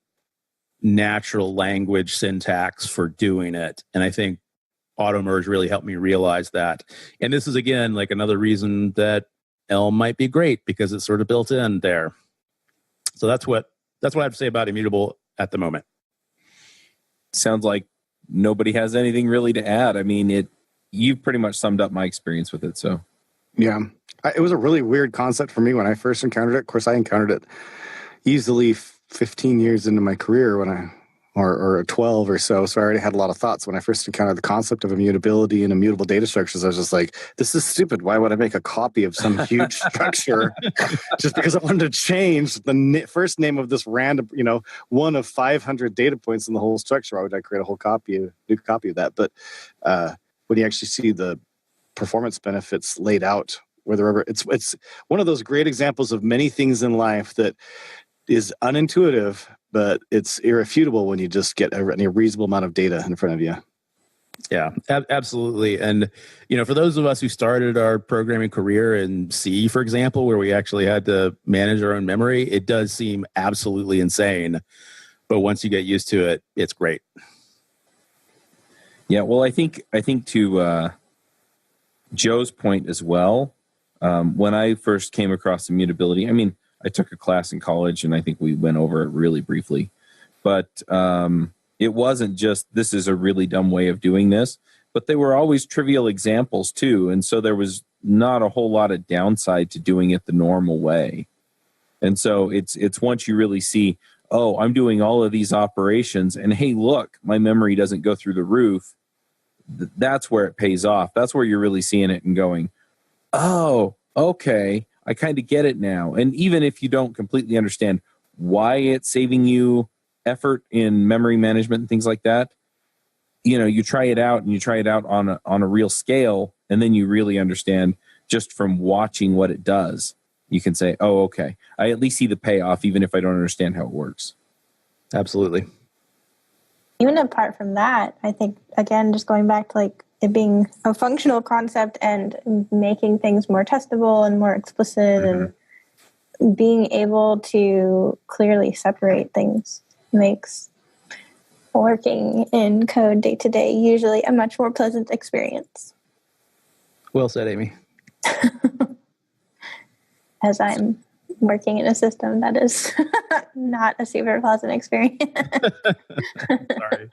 natural language syntax for doing it. And I think Automerge really helped me realize that. And this is, again, like another reason that Elm might be great, because it's sort of built in there. So that's what I have to say about immutable at the moment. Sounds like nobody has anything really to add. I mean, you've pretty much summed up my experience with it. So, yeah, it was a really weird concept for me when I first encountered it. Of course, I encountered it easily 15 years into my career or 12 or so. So I already had a lot of thoughts when I first encountered the concept of immutability and immutable data structures. I was just like, this is stupid. Why would I make a copy of some huge structure just because I wanted to change the first name of this random, one of 500 data points in the whole structure? Why would I create a whole new copy of that? But when you actually see the performance benefits laid out, it's one of those great examples of many things in life that is unintuitive, but it's irrefutable when you just get a reasonable amount of data in front of you. Yeah, absolutely. And, for those of us who started our programming career in C, for example, where we actually had to manage our own memory, it does seem absolutely insane. But once you get used to it, it's great. Yeah, well, I think to Joe's point as well, when I first came across immutability, I mean, I took a class in college, and I think we went over it really briefly. But it wasn't just, this is a really dumb way of doing this, but they were always trivial examples too. And so there was not a whole lot of downside to doing it the normal way. And so it's once you really see, oh, I'm doing all of these operations, and hey, look, my memory doesn't go through the roof. That's where it pays off. That's where you're really seeing it and going, oh, okay, I kind of get it now. And even if you don't completely understand why it's saving you effort in memory management and things like that, you try it out, and you try it out on a real scale, and then you really understand just from watching what it does. You can say, oh, okay, I at least see the payoff, even if I don't understand how it works. Absolutely. Even apart from that, I think, again, just going back to like it being a functional concept and making things more testable and more explicit, and being able to clearly separate things makes working in code day to day usually a much more pleasant experience. Well said, Aimee. As I'm working in a system that is not a super pleasant experience. Sorry.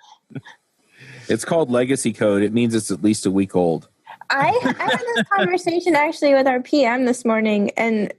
It's called legacy code. It means it's at least a week old. I had this conversation actually with our PM this morning, and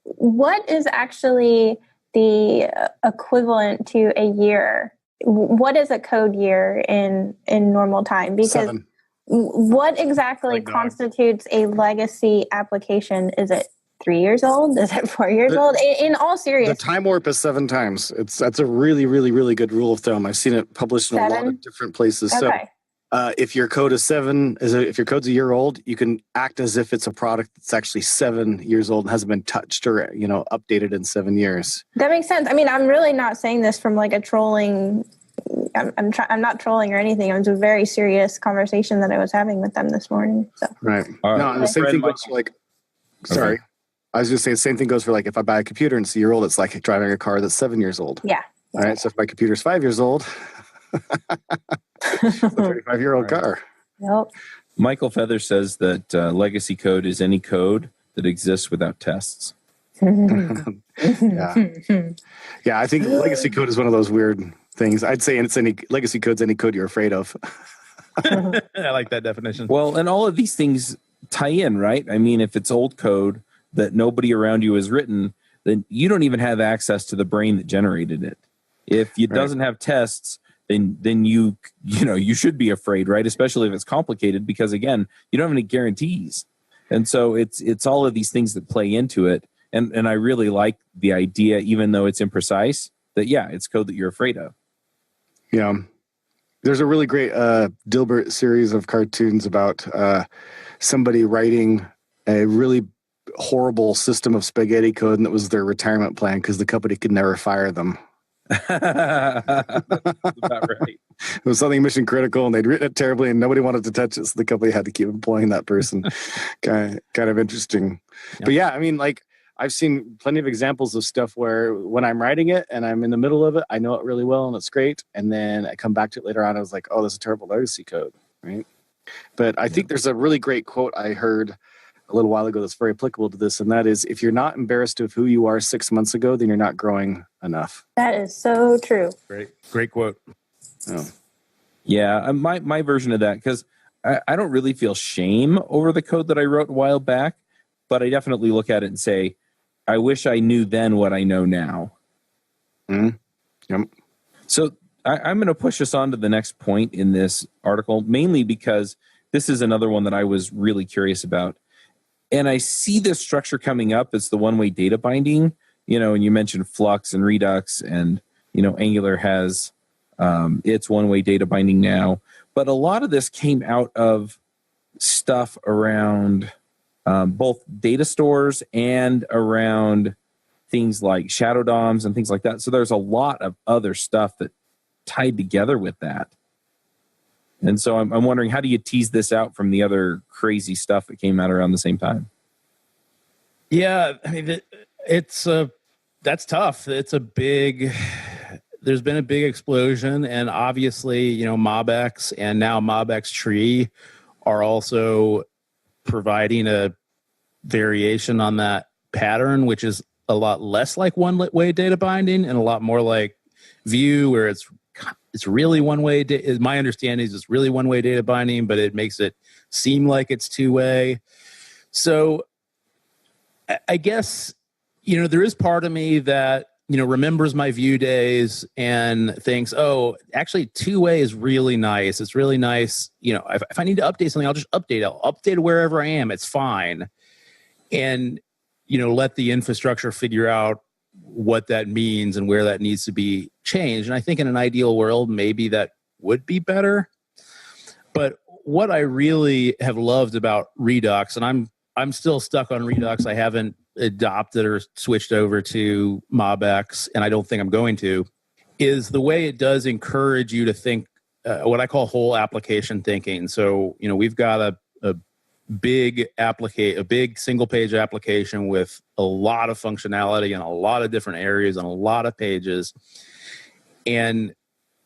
what is actually the equivalent to a year? What is a code year in normal time? Because 7. what exactly constitutes a legacy application? Is it 3 years old? Is it 4 years old? In all The seriousness, time warp is 7 times. That's a really, really, really good rule of thumb. I've seen it published in a lot of different places. okay. So if your code is 7, if your code's a year old, you can act as if it's a product that's actually 7 years old and hasn't been touched or updated in 7 years. That makes sense. I mean, I'm really not saying this from like a trolling. I'm not trolling or anything. It was a very serious conversation that I was having with them this morning. So. Right. No, the same thing goes for like. Sorry. Okay. I was just saying the same thing goes for like if I buy a computer and it's a year old, it's like driving a car that's 7 years old. Yeah. All right. So if my computer's 5 years old, it's a 35-year-old car. Nope. Michael Feather says that legacy code is any code that exists without tests. Yeah. I think legacy code is one of those weird things. I'd say it's legacy code's any code you're afraid of. I like that definition. Well, and all of these things tie in, right? I mean, if it's old code that nobody around you has written, then you don't even have access to the brain that generated it. If it doesn't have tests, then you should be afraid, right? Especially if it's complicated, because again, you don't have any guarantees. And so it's all of these things that play into it. And I really like the idea, even though it's imprecise, that it's code that you're afraid of. Yeah. There's a really great Dilbert series of cartoons about somebody writing a really horrible system of spaghetti code, and that was their retirement plan because the company could never fire them. That's about right. It was something mission critical, and they'd written it terribly, and nobody wanted to touch it, so the company had to keep employing that person. kind of interesting. Yep. But I mean, like, I've seen plenty of examples of stuff where when I'm writing it and I'm in the middle of it, I know it really well and it's great, and then I come back to it later on, I was like, oh, this is terrible legacy code, right? But I think there's a really great quote I heard a little while ago that's very applicable to this, and that is, if you're not embarrassed of who you are 6 months ago, then you're not growing enough. That is so true. Great quote. Oh. Yeah, my version of that, because I don't really feel shame over the code that I wrote a while back, but I definitely look at it and say, I wish I knew then what I know now. Mm-hmm. Yep. So I'm going to push us on to the next point in this article, mainly because this is another one that I was really curious about. And I see this structure coming up. It's the one-way data binding, and you mentioned Flux and Redux, and, Angular has its one-way data binding now. But a lot of this came out of stuff around both data stores and around things like shadow DOMs and things like that. So there's a lot of other stuff that tied together with that. And so I'm wondering, how do you tease this out from the other crazy stuff that came out around the same time? Yeah, I mean, that's tough. There's been a big explosion, and obviously, MobX and now MobX Tree are also providing a variation on that pattern, which is a lot less like one-way data binding and a lot more like Vue, where it's really one-way. My understanding is it's really one-way data binding, but it makes it seem like it's two-way. So I guess, there is part of me that, remembers my Vue days and thinks, oh, actually two-way is really nice. It's really nice. If I need to update something, I'll just update it. I'll update it wherever I am. It's fine. And, let the infrastructure figure out what that means and where that needs to be changed. And I think in an ideal world, maybe that would be better. But what I really have loved about Redux, and I'm still stuck on Redux. I haven't adopted or switched over to MobX, and I don't think I'm going to, is the way it does encourage you to think what I call whole application thinking. So, we've got a big single page application with a lot of functionality and a lot of different areas and a lot of pages. And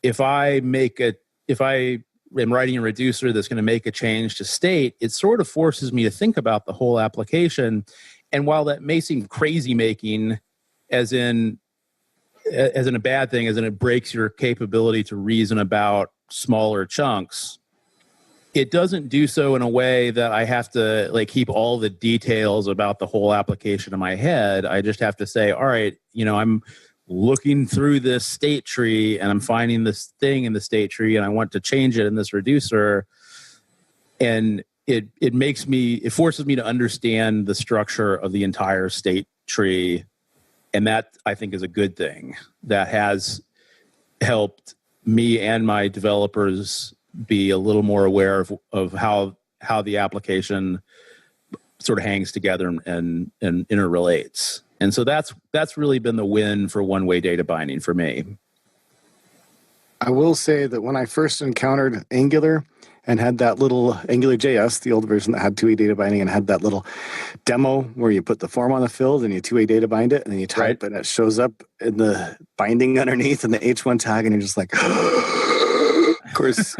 if I am writing a reducer that's going to make a change to state, it sort of forces me to think about the whole application. And while that may seem crazy making, as in a bad thing, as in it breaks your capability to reason about smaller chunks, it doesn't do so in a way that I have to keep all the details about the whole application in my head. I just have to say, all right, I'm looking through this state tree and I'm finding this thing in the state tree and I want to change it in this reducer. And it forces me to understand the structure of the entire state tree. And that, I think, is a good thing. That has helped me and my developers be a little more aware of how the application sort of hangs together and interrelates. And so that's really been the win for one-way data binding for me. I will say that when I first encountered Angular and had that little AngularJS, the old version that had two-way data binding, and had that little demo where you put the form on the field and you two-way data bind it, and then you type and it shows up in the binding underneath and the H1 tag, and you're just like, of course,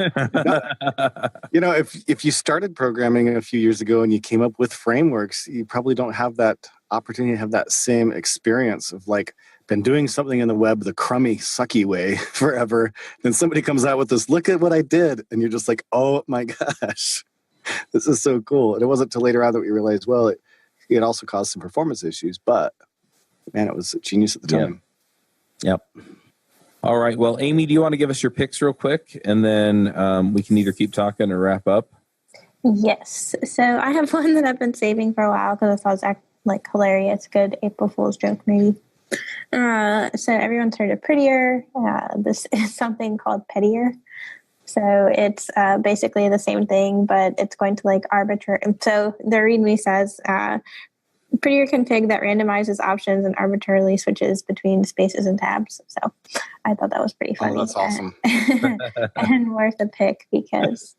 if you started programming a few years ago and you came up with frameworks, you probably don't have that opportunity to have that same experience of been doing something in the web the crummy, sucky way forever. Then somebody comes out with this, look at what I did. And you're just like, oh my gosh, this is so cool. And it wasn't until later on that we realized, well, it also caused some performance issues, but man, it was genius at the time. Yep. All right. Well, Aimee, do you want to give us your picks real quick? And then we can either keep talking or wrap up. Yes. So I have one that I've been saving for a while because I thought it was hilarious. Good April Fool's joke, maybe. So everyone's heard of Prettier. This is something called Pettier. So it's basically the same thing, but it's going to arbitrary. So the README says Prettier config that randomizes options and arbitrarily switches between spaces and tabs. So I thought that was pretty funny. Oh, that's awesome. And worth a pick because,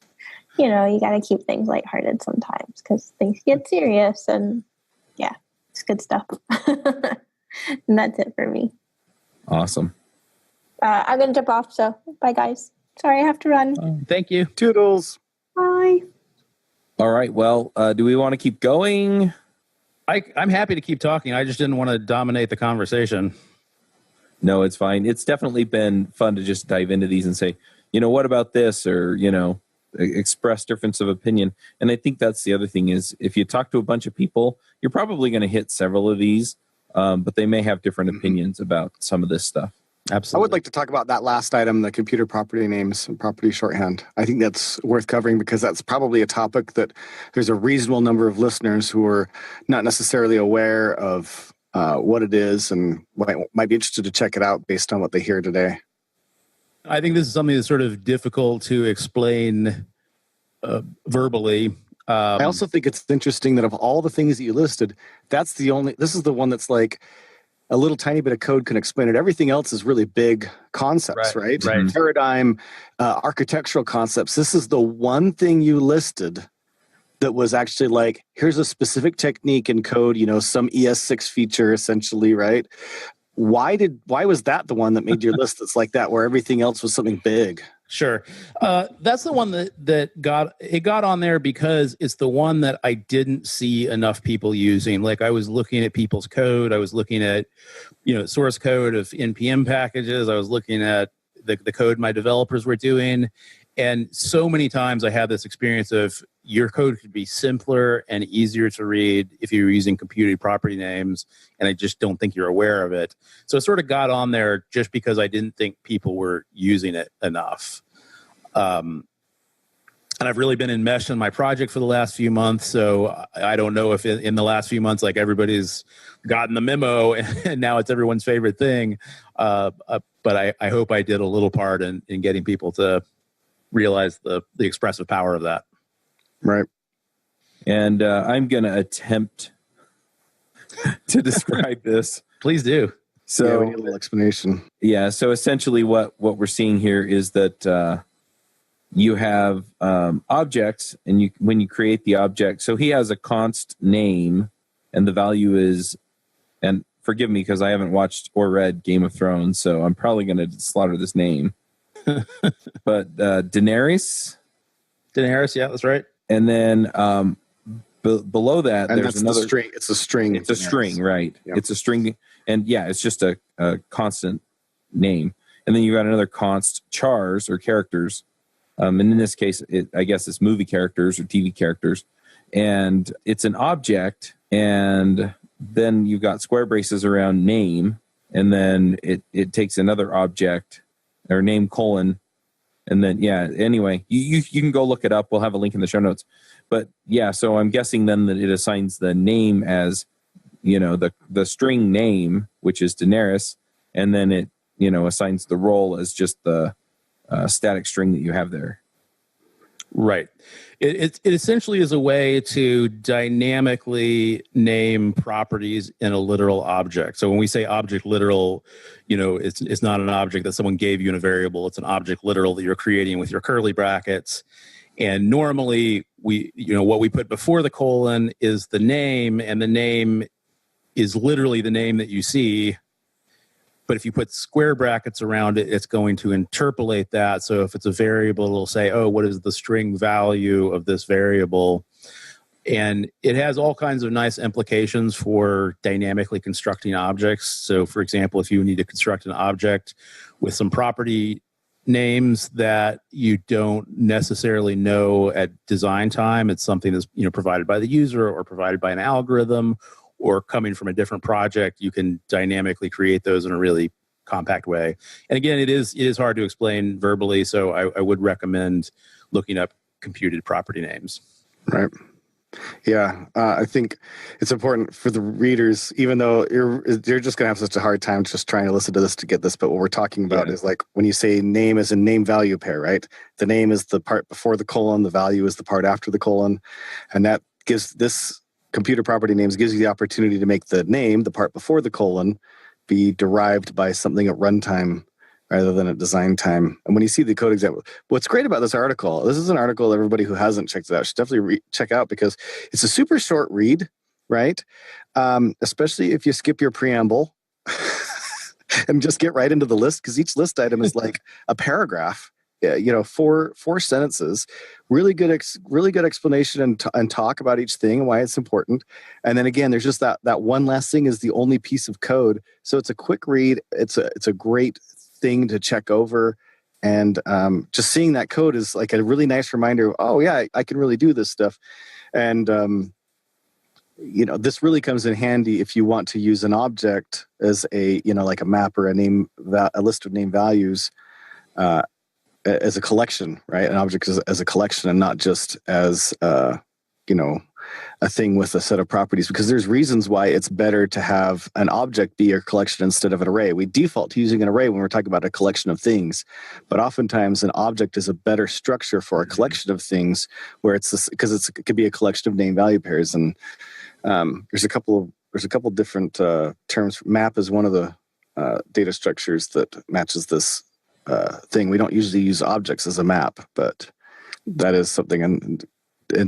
you got to keep things lighthearted sometimes because things get serious. And yeah, it's good stuff. And that's it for me. Awesome. I'm going to jump off. So bye, guys. Sorry, I have to run. Thank you. Toodles. Bye. All right. Well, do we want to keep going? I'm happy to keep talking. I just didn't want to dominate the conversation. No, it's fine. It's definitely been fun to just dive into these and say, what about this? Or, express difference of opinion. And I think that's the other thing is if you talk to a bunch of people, you're probably going to hit several of these, but they may have different opinions about some of this stuff. Absolutely. I would like to talk about that last item, the computer property names and property shorthand. I think that's worth covering because that's probably a topic that there's a reasonable number of listeners who are not necessarily aware of what it is and might be interested to check it out based on what they hear today. I think this is something that's sort of difficult to explain verbally. I also think it's interesting that of all the things that you listed, this is the one that's a little tiny bit of code can explain it. Everything else is really big concepts, right? Paradigm, architectural concepts. This is the one thing you listed that was actually here's a specific technique in code, some ES6 feature essentially, right? Why was that the one that made your list that's like that, where everything else was something big? Sure. That's the one that got on there because it's the one that I didn't see enough people using. I was looking at people's code. I was looking at, source code of NPM packages. I was looking at the code my developers were doing. And so many times I had this experience of your code could be simpler and easier to read if you were using computer property names, and I just don't think you're aware of it. So it sort of got on there just because I didn't think people were using it enough. And I've really been enmeshed in my project for the last few months. So I don't know if in the last few months, like everybody's gotten the memo and now it's everyone's favorite thing. But I hope I did a little part in getting people to realize the expressive power of that. Right. And I'm going to attempt to describe this. Please do. So we need a little explanation. Yeah. So essentially what we're seeing here is that you have objects, and when you create the object, so he has a const name, and the value is, and forgive me because I haven't watched or read Game of Thrones, so I'm probably going to slaughter this name. But Daenerys, yeah, that's right. and then below that, And there's that's another the string. It's a string. It's a string, right? Yep. It's a string, and yeah, it's just a constant name, and then you got another const chars or characters. And in this case, I guess it's movie characters or TV characters. And it's an object. And then you've got square braces around name. And then it takes another object or name colon. And then, yeah, anyway, you can go look it up. We'll have a link in the show notes. But yeah, so I'm guessing then that it assigns the name as, the string name, which is Daenerys. And then it, assigns the role as just the static string that you have there. Right. It essentially is a way to dynamically name properties in a literal object. So when we say object literal, it's not an object that someone gave you in a variable. It's an object literal that you're creating with your curly brackets. And normally what we put before the colon is the name, and the name is literally the name that you see. But if you put square brackets around it, it's going to interpolate that. So if it's a variable, it'll say, oh, what is the string value of this variable? And it has all kinds of nice implications for dynamically constructing objects. So for example, if you need to construct an object with some property names that you don't necessarily know at design time, it's something that's provided by the user or provided by an algorithm, or coming from a different project, you can dynamically create those in a really compact way. And again, it is hard to explain verbally, so I would recommend looking up computed property names. Right. Yeah, I think it's important for the readers, even though you're just going to have such a hard time just trying to listen to this to get this. But what we're talking about is like when you say name as a name value pair, right? The name is the part before the colon, the value is the part after the colon, and that gives this computer property names gives you the opportunity to make the name, the part before the colon, be derived by something at runtime rather than at design time. And when you see the code example, what's great about this article, this is an article everybody who hasn't checked it out should definitely check out, because it's a super short read, right? Especially if you skip your preamble and just get right into the list, because each list item is like a paragraph. Four sentences, really good explanation and talk about each thing and why it's important. And then again, there's just that one last thing is the only piece of code. So it's a quick read. It's a great thing to check over. And just seeing that code is like a really nice reminder of, oh yeah, I can really do this stuff. And this really comes in handy if you want to use an object as a, like a map or a list of name values, as a collection, right? An object as a collection, and not just as a thing with a set of properties, because there's reasons why it's better to have an object be a collection instead of an array. We default to using an array when we're talking about a collection of things, but oftentimes an object is a better structure for a collection of things, where it could be a collection of name value pairs. And there's a couple different terms. Map is one of the data structures that matches this thing. We don't usually use objects as a map, but that is something, and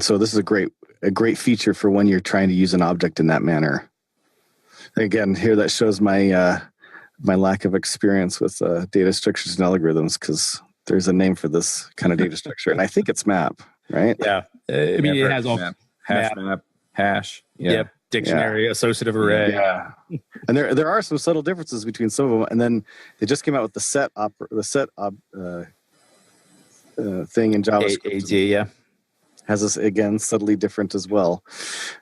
so this is a great feature for when you're trying to use an object in that manner. Again, here that shows my my lack of experience with data structures and algorithms, because there's a name for this kind of data structure, and I think it's map, right? Yeah, I mean it has all map, hash. Yeah. Yep. Dictionary, associative array. Yeah, and there are some subtle differences between some of them. And then they just came out with the set thing in JavaScript. AD, yeah, has this again subtly different as well.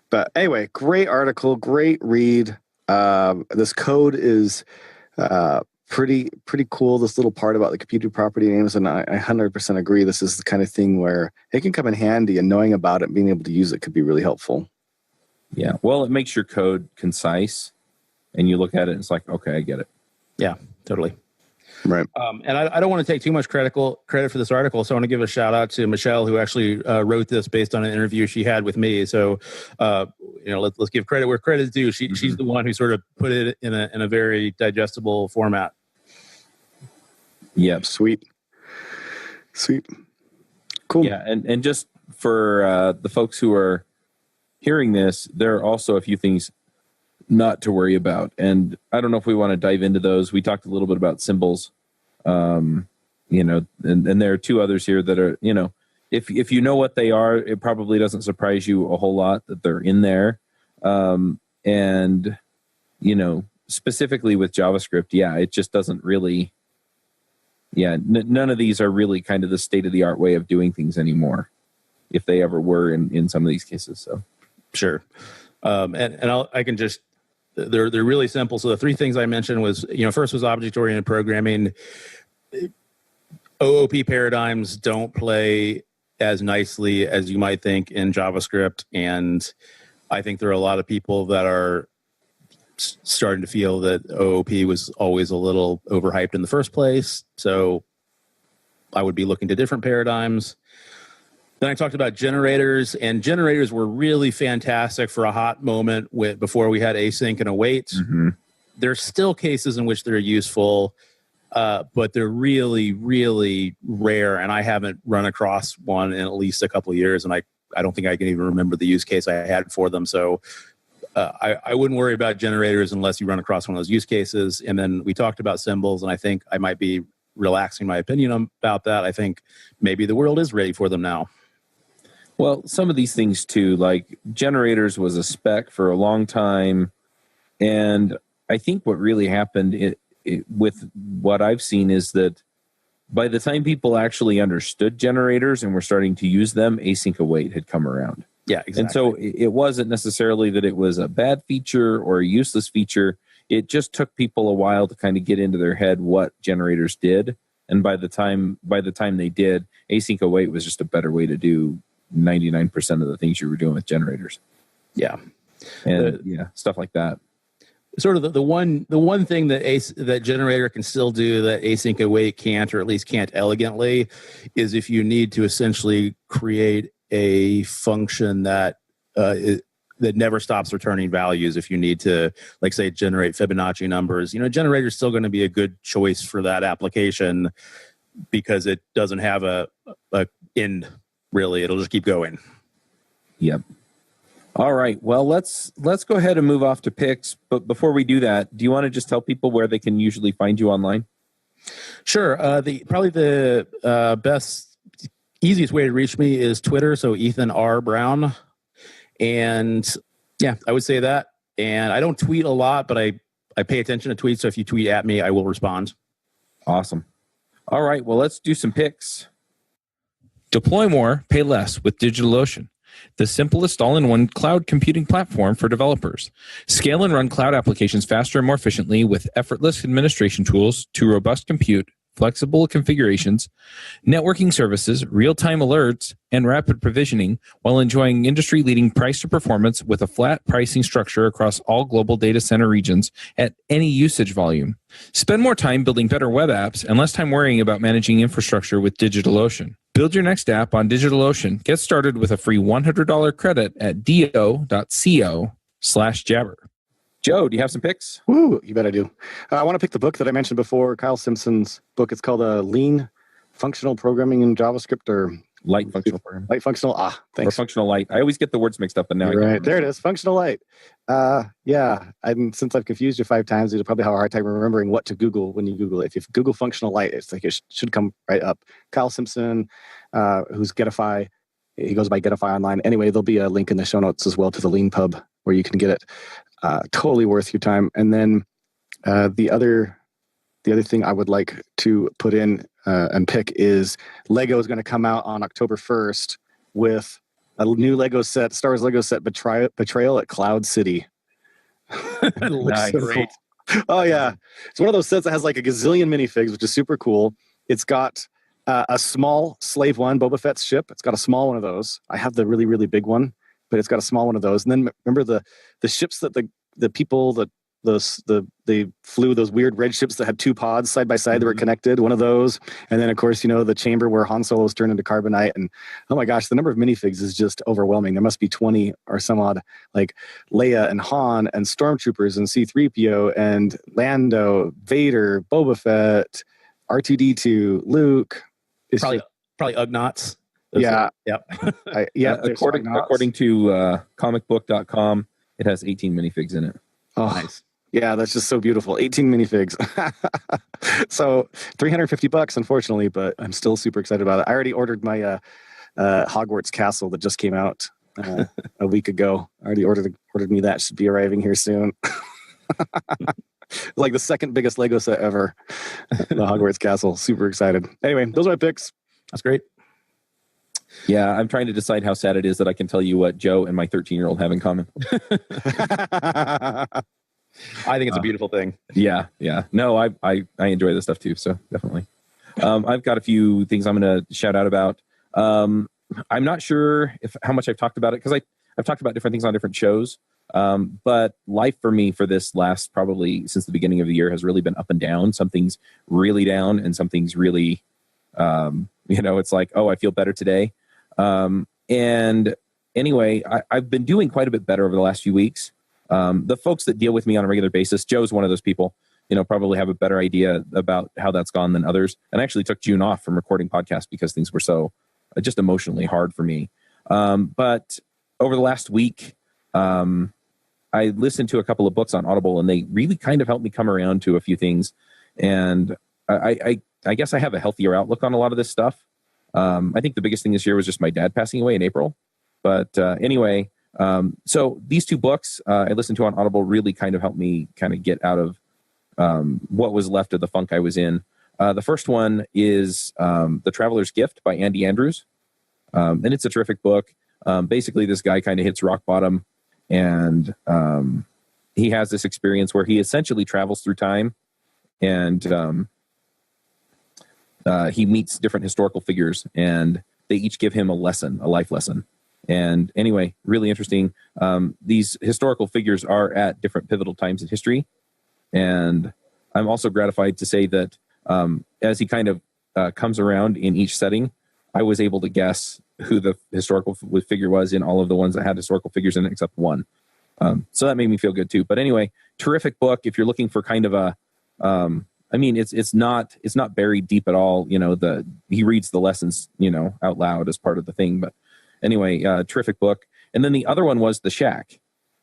But anyway, great article, great read. This code is pretty cool, this little part about the computed property names, and I 100% agree. This is the kind of thing where it can come in handy, and knowing about it and being able to use it could be really helpful. Yeah. Well, it makes your code concise, and you look at it and it's like, okay, I get it. Yeah, totally. Right. And I don't want to take too much credit for this article, so I want to give a shout out to Michelle, who actually wrote this based on an interview she had with me. So, let's give credit where credit is due. She's the one who sort of put it in a very digestible format. Yeah. Sweet. Cool. Yeah, and just for the folks who are hearing this, there are also a few things not to worry about. And I don't know if we want to dive into those. We talked a little bit about symbols, and there are two others here that are, if you know what they are, it probably doesn't surprise you a whole lot that they're in there. And, specifically with JavaScript, it just doesn't really, none of these are really kind of the state-of-the-art way of doing things anymore, if they ever were in some of these cases. So, sure. I can just, they're really simple. So the three things I mentioned was, first was object-oriented programming. OOP paradigms don't play as nicely as you might think in JavaScript. And I think there are a lot of people that are starting to feel that OOP was always a little overhyped in the first place. So I would be looking to different paradigms. Then I talked about generators, and generators were really fantastic for a hot moment before we had async and await. mm-hmm. There's still cases in which they're useful, but they're really, really rare, and I haven't run across one in at least a couple of years, and I don't think I can even remember the use case I had for them. So I wouldn't worry about generators unless you run across one of those use cases. And then we talked about symbols, and I think I might be relaxing my opinion about that. I think maybe the world is ready for them now. Well, some of these things too, like generators was a spec for a long time. And I think what really happened with what I've seen is that by the time people actually understood generators and were starting to use them, async await had come around. Yeah, exactly. And so it wasn't necessarily that it was a bad feature or a useless feature. It just took people a while to kind of get into their head what generators did. And by the time they did, async await was just a better way to do 99% of the things you were doing with generators. Yeah. And stuff like that. Sort of the one thing that generator can still do that async await can't, or at least can't elegantly, is if you need to essentially create a function that never stops returning values. If you need to, like, say, generate Fibonacci numbers, generator is still going to be a good choice for that application because it doesn't have a end. Really, it'll just keep going. Yep. All right. Well, let's go ahead and move off to picks. But before we do that, do you want to just tell people where they can usually find you online? Sure. Probably the easiest way to reach me is Twitter. So Ethan R. Brown. And yeah, I would say that. And I don't tweet a lot, but I pay attention to tweets. So if you tweet at me, I will respond. Awesome. All right. Well, let's do some picks. Deploy more, pay less with DigitalOcean, the simplest all-in-one cloud computing platform for developers. Scale and run cloud applications faster and more efficiently with effortless administration tools to robust compute, flexible configurations, networking services, real-time alerts, and rapid provisioning, while enjoying industry-leading price to performance with a flat pricing structure across all global data center regions at any usage volume. Spend more time building better web apps and less time worrying about managing infrastructure with DigitalOcean. Build your next app on DigitalOcean. Get started with a free $100 credit at do.co/jabber. Joe, do you have some picks? Woo, you bet I do. I want to pick the book that I mentioned before, Kyle Simpson's book. It's called Lean Functional Programming in JavaScript, or Light functional programming. Light functional. Thanks. Or functional light. I always get the words mixed up, but now You're right. There it is. Functional light. Since I've confused you 5 times, you'll probably have a hard time remembering what to Google when you Google it. If you Google functional light, it's like it should come right up. Kyle Simpson, who's Getify. He goes by Getify online. Anyway, there'll be a link in the show notes as well to the Lean Pub where you can get it. Totally worth your time. And then the other thing I would like to put in and pick is Lego is going to come out on October 1st with a new Lego set, Star Wars Lego set, Betrayal at Cloud City. Looks Nice. great. Oh yeah, it's one of those sets that has like a gazillion minifigs, which is super cool. It's got a small Slave One Boba Fett's ship. It's got a small one of those. I have the really really big one, but it's got a small one of those. And then remember the ships that the people that they flew, those weird red ships that had two pods side by side that were connected. One of those, and then of course the chamber where Han Solo's turned into carbonite. And oh my gosh, the number of minifigs is just overwhelming. There must be 20 or some odd, like Leia and Han and stormtroopers and C-3PO and Lando, Vader, Boba Fett, R2D2, Luke. It's probably Ugnaughts. Yeah. Yep. According to comicbook.com, it has 18 minifigs in it. Oh, nice. Yeah, that's just so beautiful. 18 minifigs. So $350, unfortunately, but I'm still super excited about it. I already ordered my Hogwarts Castle that just came out a week ago. I already ordered me that. Should be arriving here soon. Like the second biggest Lego set ever. The Hogwarts Castle. Super excited. Anyway, those are my picks. That's great. Yeah, I'm trying to decide how sad it is that I can tell you what Joe and my 13-year-old have in common. I think it's a beautiful thing. Yeah. No, I enjoy this stuff too, so definitely. I've got a few things I'm going to shout out about. I'm not sure how much I've talked about it, because I've talked about different things on different shows. But life for me for this last, probably since the beginning of the year, has really been up and down. Some things really down and some things really, it's like, oh, I feel better today. And anyway, I've been doing quite a bit better over the last few weeks. The folks that deal with me on a regular basis, Joe's one of those people, probably have a better idea about how that's gone than others. And I actually took June off from recording podcasts because things were so just emotionally hard for me. But over the last week, I listened to a couple of books on Audible, and they really kind of helped me come around to a few things. And I guess I have a healthier outlook on a lot of this stuff. I think the biggest thing this year was just my dad passing away in April. But anyway, so these two books I listened to on Audible really kind of helped me kind of get out of what was left of the funk I was in. The first one is The Traveler's Gift by Andy Andrews. And it's a terrific book. Basically, this guy kind of hits rock bottom, and he has this experience where he essentially travels through time, and he meets different historical figures, and they each give him a life lesson. And anyway, really interesting. These historical figures are at different pivotal times in history. And I'm also gratified to say that as he kind of comes around in each setting, I was able to guess who the historical figure was in all of the ones that had historical figures in it, except one. So that made me feel good too. But anyway, terrific book. If you're looking for kind of a, it's not buried deep at all. He reads the lessons, out loud as part of the thing. But anyway, terrific book. And then the other one was The Shack.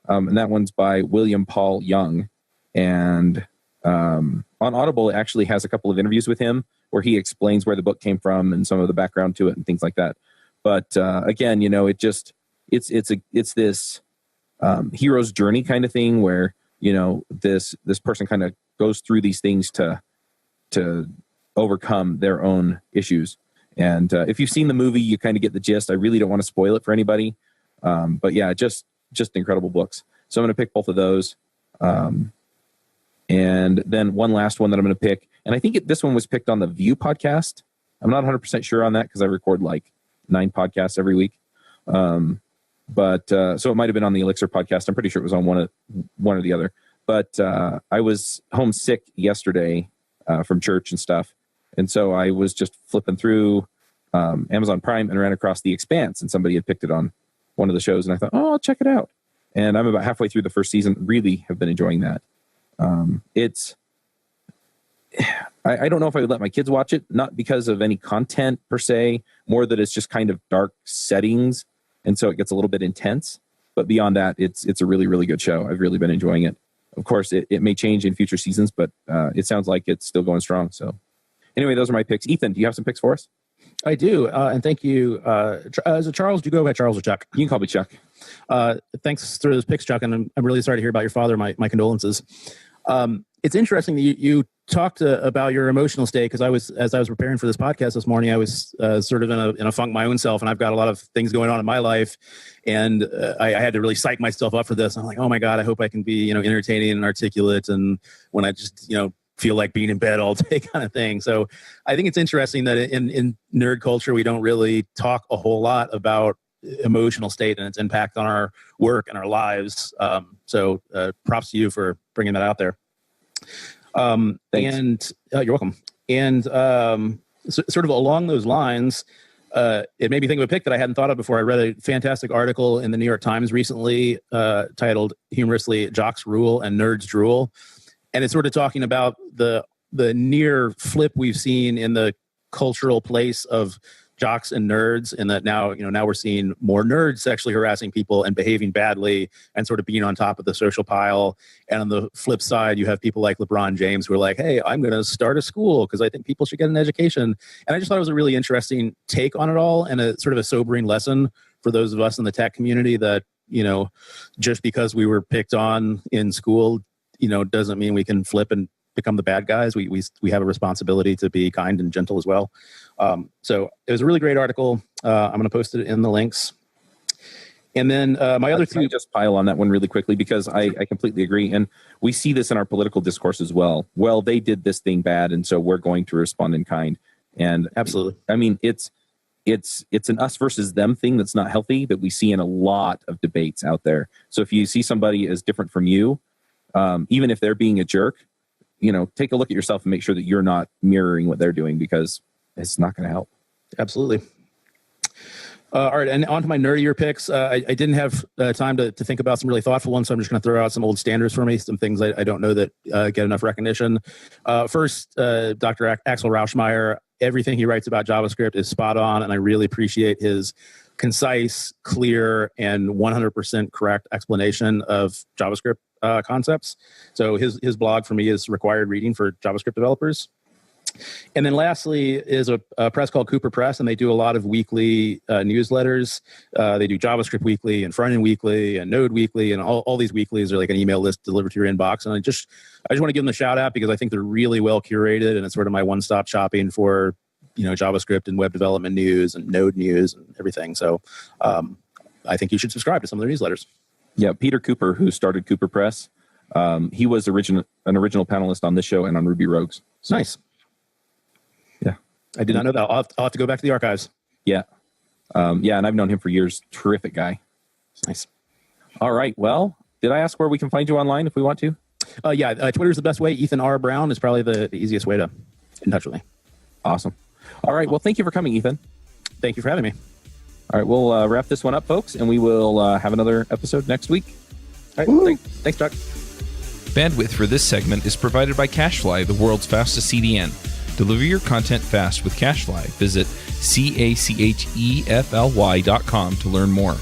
And that one's by William Paul Young. And on Audible, it actually has a couple of interviews with him where he explains where the book came from and some of the background to it and things like that. But again, it's this hero's journey kind of thing where, this person kind of goes through these things to overcome their own issues. And if you've seen the movie, you kind of get the gist. I really don't want to spoil it for anybody. But yeah, just incredible books. So I'm going to pick both of those. And then one last one that I'm going to pick. And I think this one was picked on the Vue podcast. I'm not 100% sure on that because I record like 9 podcasts every week. But so it might have been on the Elixir podcast. I'm pretty sure it was on one or the other. But I was homesick yesterday from church and stuff. And so I was just flipping through Amazon Prime and ran across The Expanse, and somebody had picked it on one of the shows. And I thought, oh, I'll check it out. And I'm about halfway through the first season. Really have been enjoying that. I don't know if I would let my kids watch it, not because of any content per se, more that it's just kind of dark settings. And so it gets a little bit intense. But beyond that, it's a really, really good show. I've really been enjoying it. Of course, it may change in future seasons, but it sounds like it's still going strong. So anyway, those are my picks. Ethan, do you have some picks for us? I do. And thank you. Is it Charles? Do you go by Charles or Chuck? You can call me Chuck. Thanks for those picks, Chuck. And I'm really sorry to hear about your father. My condolences. It's interesting that you talked about your emotional state, because as I was preparing for this podcast this morning, I was sort of in a funk my own self, and I've got a lot of things going on in my life, and I had to really psych myself up for this. I'm like, oh my God, I hope I can be entertaining and articulate, and when I just feel like being in bed all day kind of thing. So I think it's interesting that in nerd culture, we don't really talk a whole lot about emotional state and its impact on our work and our lives. So props to you for bringing that out there. And you're welcome. And sort of along those lines, it made me think of a pick that I hadn't thought of before. I read a fantastic article in the New York Times recently titled humorously "Jocks Rule and Nerds Drool." And it's sort of talking about the near flip we've seen in the cultural place of jocks and nerds, and that now we're seeing more nerds sexually harassing people and behaving badly and sort of being on top of the social pile. And on the flip side, you have people like LeBron James who are like, hey, I'm going to start a school because I think people should get an education. And I just thought it was a really interesting take on it all, and a sort of a sobering lesson for those of us in the tech community that, just because we were picked on in school, doesn't mean we can flip and become the bad guys. We have a responsibility to be kind and gentle as well. So it was a really great article. I'm going to post it in the links. And then my other two... Can I just pile on that one really quickly, because I completely agree. And we see this in our political discourse as well. Well, they did this thing bad, and so we're going to respond in kind. And absolutely. I mean, it's an us versus them thing that's not healthy, that we see in a lot of debates out there. So if you see somebody as different from you, even if they're being a jerk, take a look at yourself and make sure that you're not mirroring what they're doing, because it's not going to help. Absolutely. All right, and on to my nerdier picks. I didn't have time to think about some really thoughtful ones, so I'm just going to throw out some old standards for me, some things I don't know that get enough recognition. First, Dr. Axel Rauschmeier, everything he writes about JavaScript is spot on, and I really appreciate his concise, clear, and 100% correct explanation of JavaScript concepts. So his blog for me is required reading for JavaScript developers. And then lastly is a press called Cooper Press, and they do a lot of weekly newsletters. They do JavaScript Weekly and Frontend Weekly and Node Weekly, and all these weeklies are like an email list delivered to your inbox. And I just want to give them a shout out because I think they're really well curated, and it's sort of my one-stop shopping for JavaScript and web development news and Node news and everything. So I think you should subscribe to some of their newsletters. Yeah, Peter Cooper, who started Cooper Press, he was an original panelist on this show and on Ruby Rogues. So, nice. Yeah. I did not know that. I'll have to go back to the archives. Yeah. And I've known him for years. Terrific guy. Nice. All right. Well, did I ask where we can find you online if we want to? Twitter's the best way. Ethan R. Brown is probably the easiest way to get in touch with me. Awesome. All right. Well, thank you for coming, Ethan. Thank you for having me. All right, we'll wrap this one up, folks, and we will have another episode next week. All right, thanks, Chuck. Bandwidth for this segment is provided by CacheFly, the world's fastest CDN. Deliver your content fast with CacheFly. Visit CACHEFLY.com to learn more.